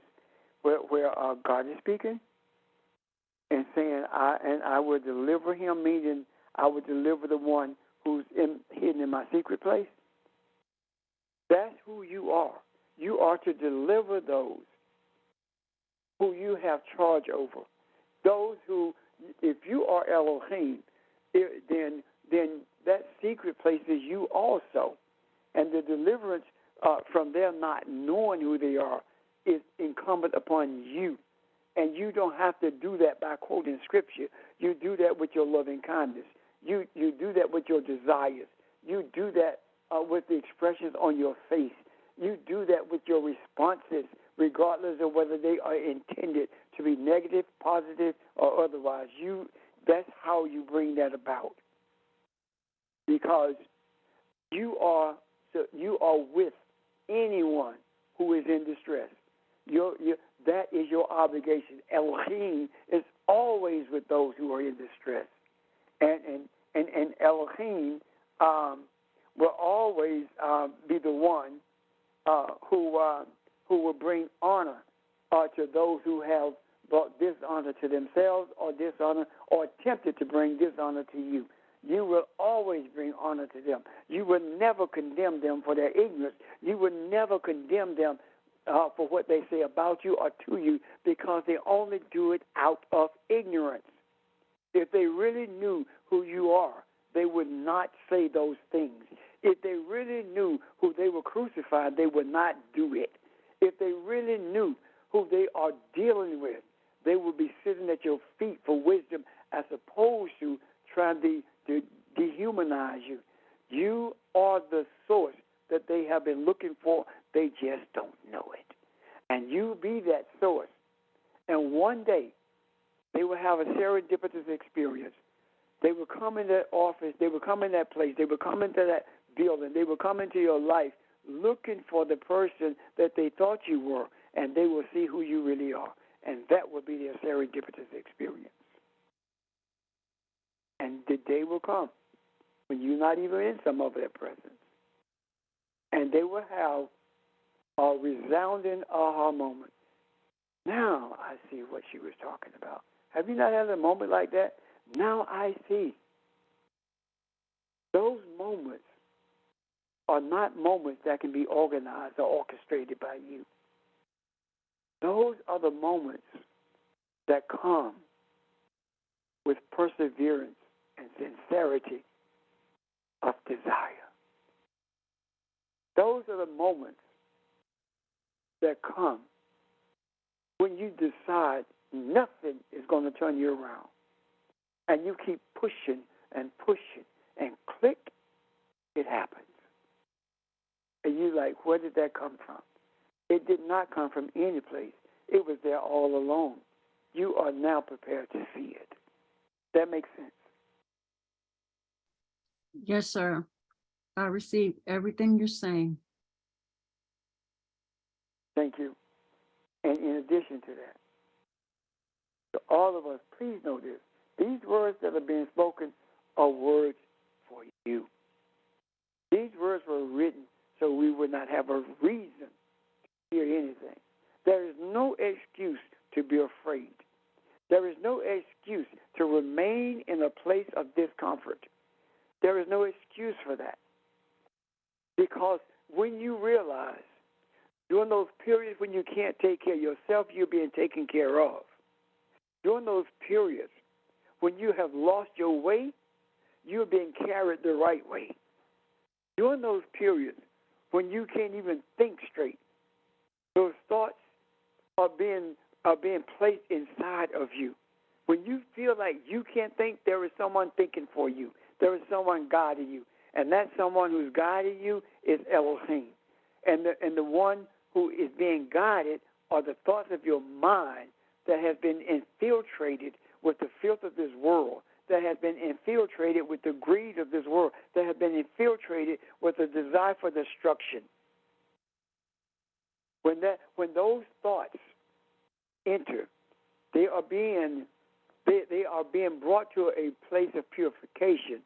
where God is speaking and saying, I will deliver him, meaning I will deliver the one who's hidden in my secret place. That's who you are. You are to deliver those who you have charge over. Those who, if you are Elohim, then that secret place is you also. And the deliverance from them not knowing who they are is incumbent upon you. And you don't have to do that by quoting scripture. You do that with your loving kindness. You do that with your desires. You do that with the expressions on your face. You do that with your responses, regardless of whether they are intended to be negative, positive, or otherwise. That's how you bring that about. Because you are with anyone who is in distress. That is your obligation. Elohim is always with those who are in distress, and Elohim will always be the one who will bring honor to those who have brought dishonor to themselves or dishonor or attempted to bring dishonor to you. You will always bring honor to them. You will never condemn them for their ignorance. You will never condemn them for what they say about you or to you, because they only do it out of ignorance. If they really knew who you are, they would not say those things. If they really knew who they were crucified, they would not do it. If they really knew who they are dealing with, they would be sitting at your feet for wisdom as opposed to trying to dehumanize you. You are the source that they have been looking for. They just don't know it. And you be that source. And one day, they will have a serendipitous experience. They will come in that office. They will come in that place. They will come into that building. They will come into your life looking for the person that they thought you were, and they will see who you really are. And that will be their serendipitous experience. And the day will come when you're not even in some of their presence. And they will have a resounding aha moment. Now I see what she was talking about. Have you not had a moment like that? Now I see. Those moments are not moments that can be organized or orchestrated by you. Those are the moments that come with perseverance and sincerity of desire. Those are the moments that come when you decide nothing is going to turn you around. And you keep pushing and pushing, and click, it happens. And you're like, where did that come from? It did not come from any place. It was there all along. You are now prepared to see it. That makes sense. Yes, sir. I receive everything you're saying. Thank you. And in addition to that, to all of us, please know this. These words that are being spoken are words for you. These words were written so we would not have a reason to fear anything. There is no excuse to be afraid. There is no excuse to remain in a place of discomfort. There is no excuse for that. Because when you realize during those periods when you can't take care of yourself, you're being taken care of. During those periods when you have lost your way, you're being carried the right way. During those periods when you can't even think straight, those thoughts are being placed inside of you. When you feel like you can't think, there is someone thinking for you. There is someone guiding you. And that someone who's guiding you is Elohim. And the one who is being guided are the thoughts of your mind that have been infiltrated with the filth of this world, that have been infiltrated with the greed of this world, that have been infiltrated with the desire for destruction. When those thoughts enter, they are being brought to a place of purification,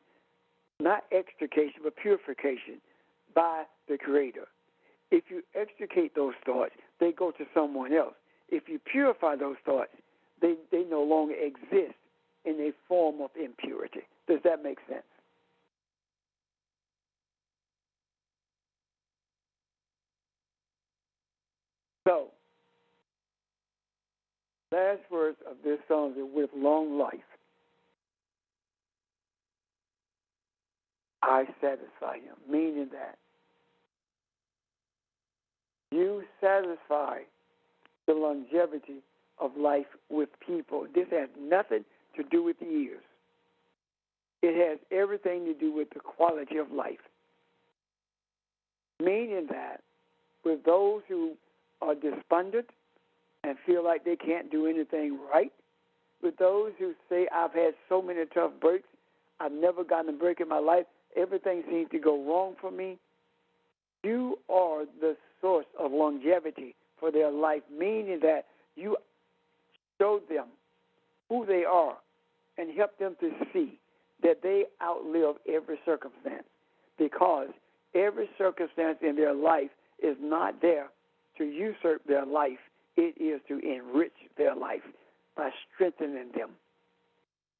not extrication, but purification by the Creator. If you extricate those thoughts, they go to someone else. If you purify those thoughts, they no longer exist in a form of impurity. Does that make sense? So, last words of this song is with long life. I satisfy him, meaning that you satisfy the longevity of life with people. This has nothing to do with years. It has everything to do with the quality of life. Meaning that with those who are despondent and feel like they can't do anything right, with those who say, I've had so many tough breaks, I've never gotten a break in my life, everything seems to go wrong for me, you are the source of longevity for their life, meaning that you show them who they are and help them to see that they outlive every circumstance, because every circumstance in their life is not there to usurp their life. It is to enrich their life by strengthening them.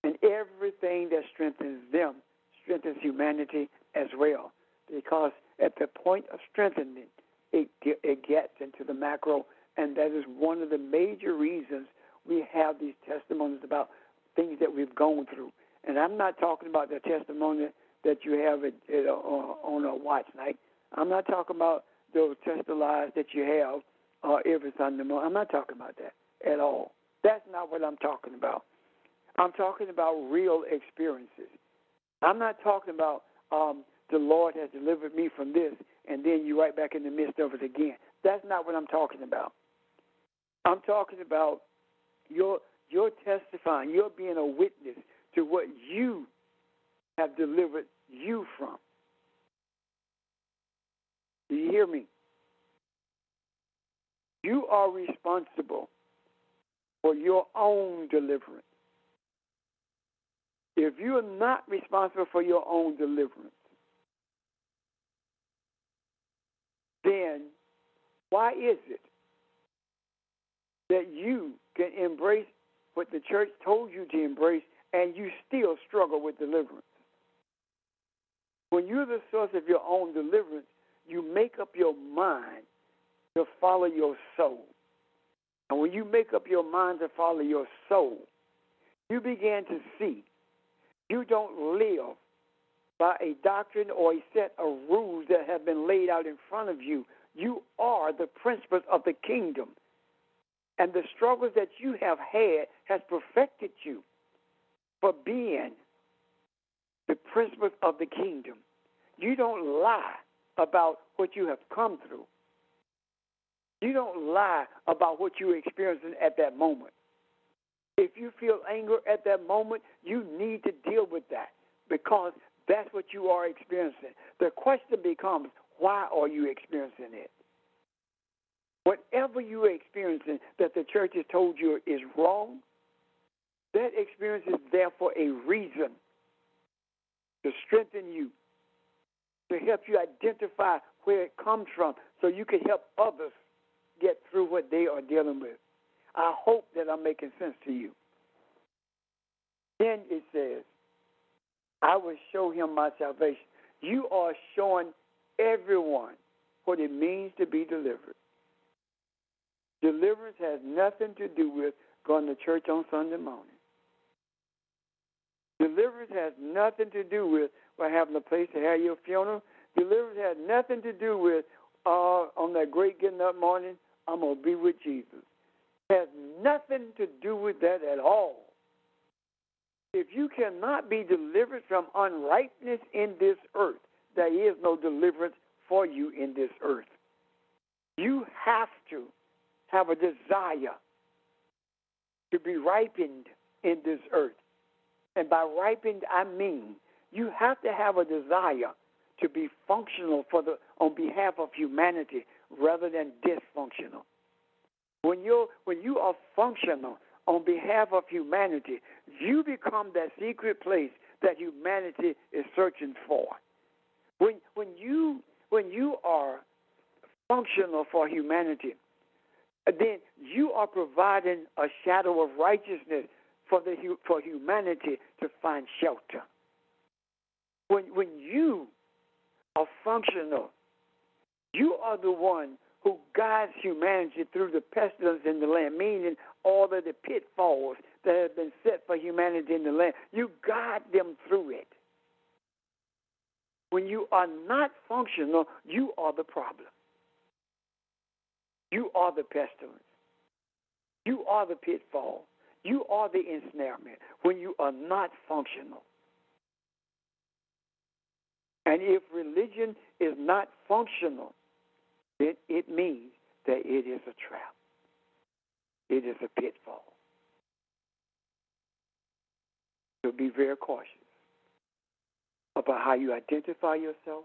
And everything that strengthens them strengthens humanity as well, because at the point of strengthening, it gets into the macro, and that is one of the major reasons we have these testimonies about things that we've gone through. And I'm not talking about the testimony that you have on a watch night. I'm not talking about those testimonies that you have every Sunday morning. I'm not talking about that at all. That's not what I'm talking about. I'm talking about real experiences. I'm not talking about the Lord has delivered me from this, and then you're right back in the midst of it again. That's not what I'm talking about. I'm talking about your testifying, you're being a witness to what you have delivered you from. Do you hear me? You are responsible for your own deliverance. If you are not responsible for your own deliverance, then why is it that you can embrace what the church told you to embrace and you still struggle with deliverance? When you're the source of your own deliverance, you make up your mind to follow your soul. And when you make up your mind to follow your soul, you begin to see you don't live by a doctrine or a set of rules that have been laid out in front of you. You are the principles of the kingdom. And the struggles that you have had has perfected you for being the principles of the kingdom. You don't lie about what you have come through. You don't lie about what you're experiencing at that moment. If you feel anger at that moment, you need to deal with that because that's what you are experiencing. The question becomes, why are you experiencing it? Whatever you are experiencing that the church has told you is wrong, that experience is there for a reason, to strengthen you, to help you identify where it comes from so you can help others get through what they are dealing with. I hope that I'm making sense to you. Then it says, I will show him my salvation. You are showing everyone what it means to be delivered. Deliverance has nothing to do with going to church on Sunday morning. Deliverance has nothing to do with having a place to have your funeral. Deliverance has nothing to do with on that great getting up morning, I'm going to be with Jesus. It has nothing to do with that at all. If you cannot be delivered from unrightness in this earth, there is no deliverance for you in this earth. You have to have a desire to be ripened in this earth. And by ripened, I mean you have to have a desire to be functional on behalf of humanity rather than dysfunctional. When you are functional on behalf of humanity, you become that secret place that humanity is searching for. When you are functional for humanity, then you are providing a shadow of righteousness for humanity to find shelter. When you are functional, you are the one who guides humanity through the pestilence in the land, meaning all of the pitfalls that have been set for humanity in the land. You guide them through it. When you are not functional, you are the problem. You are the pestilence. You are the pitfall. You are the ensnarement when you are not functional. And if religion is not functional, then it means that it is a trap. It is a pitfall. So be very cautious about how you identify yourself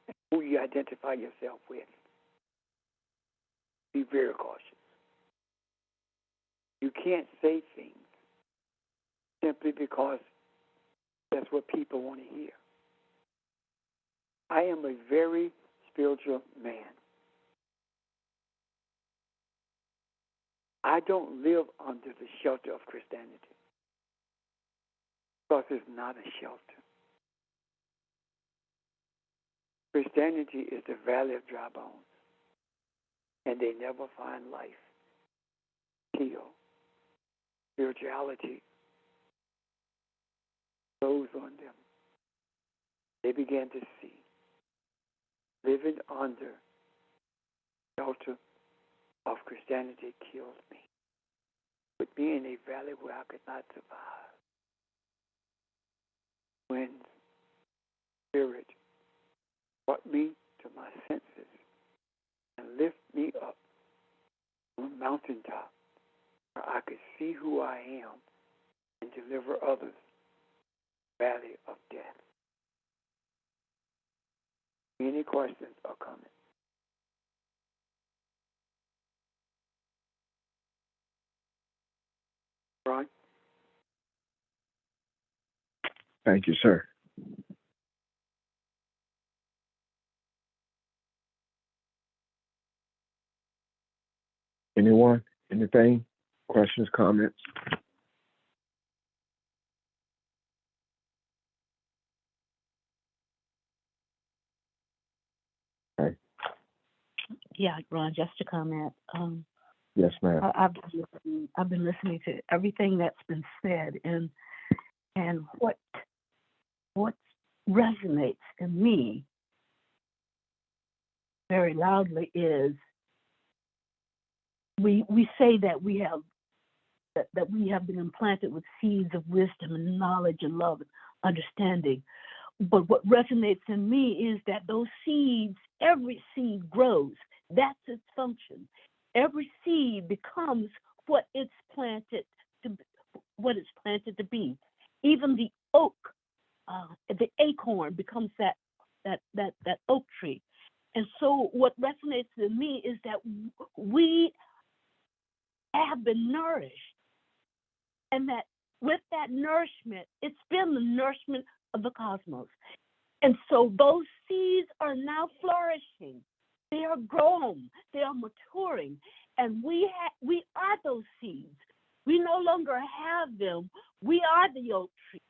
and who you identify yourself with. Be very cautious. You can't say things simply because that's what people want to hear. I am a very spiritual man. I don't live under the shelter of Christianity because it's not a shelter. Christianity is the valley of dry bones, and they never find life till spirituality grows on them. They begin to see living under shelter of Christianity killed me. Put me in a valley where I could not survive. When Spirit brought me to my senses and lift me up on a mountaintop where I could see who I am and deliver others, valley of death. Any questions are coming? Ron? Thank you, sir. Anyone? Anything? Questions, comments? Okay. Yeah, Ron, just to comment. Yes, ma'am. I've been listening to everything that's been said, and what resonates in me very loudly is we say that we have been implanted with seeds of wisdom and knowledge and love and understanding. But what resonates in me is that those seeds, every seed grows. That's its function. Every seed becomes what it's planted to be. Even the oak, the acorn becomes that oak tree. And so what resonates in me is that we have been nourished, and that with that nourishment, it's been the nourishment of the cosmos. And so those seeds are now flourishing. They are grown, they are maturing, and we are those seeds. We no longer have them. We are the oak tree.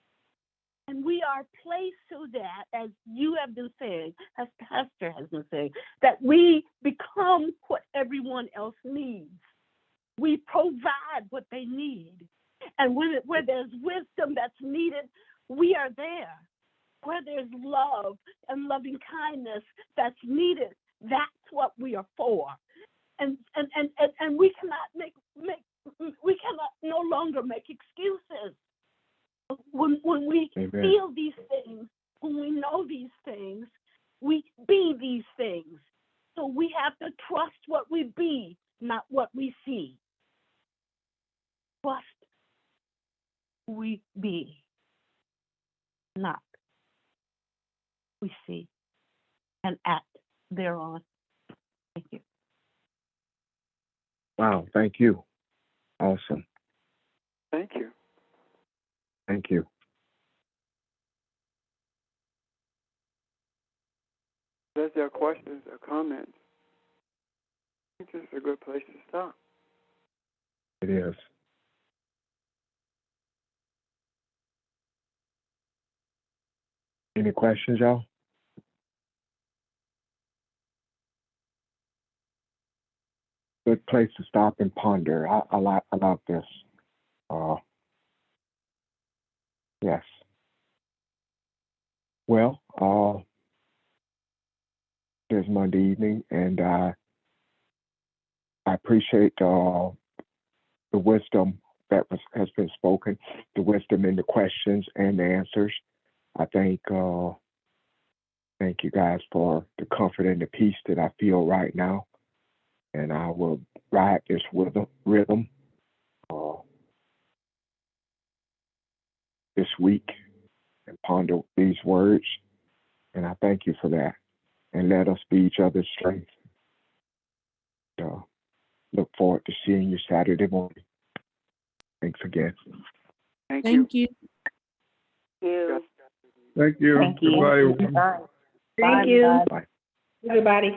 And we are placed so that, as you have been saying, as Pastor has been saying, that we become what everyone else needs. We provide what they need. And where there's wisdom that's needed, we are there. Where there's love and loving kindness that's needed, that's what we are for. And we cannot we cannot no longer make excuses. When we Amen. feel these things, when we know these things, we be these things. So we have to trust what we be, not what we see. Trust we be, not we see, and act thereon. Thank you. Wow, thank you. Awesome. Thank you. Thank you. If there are questions or comments, I think this is a good place to stop. It is. Any questions, y'all? Good place to stop and ponder. I like this. Yes. Well, it's Monday evening, and I appreciate the wisdom that has been spoken, the wisdom in the questions and the answers. I thank you guys for the comfort and the peace that I feel right now, and I will ride this rhythm this week and ponder these words, and I thank you for that. And let us be each other's strength. Look forward to seeing you Saturday morning. Thanks again. Thank Thank you. You. Thank you. Thank you. Goodbye, everyone. Bye. Thank you. Bye. Everybody.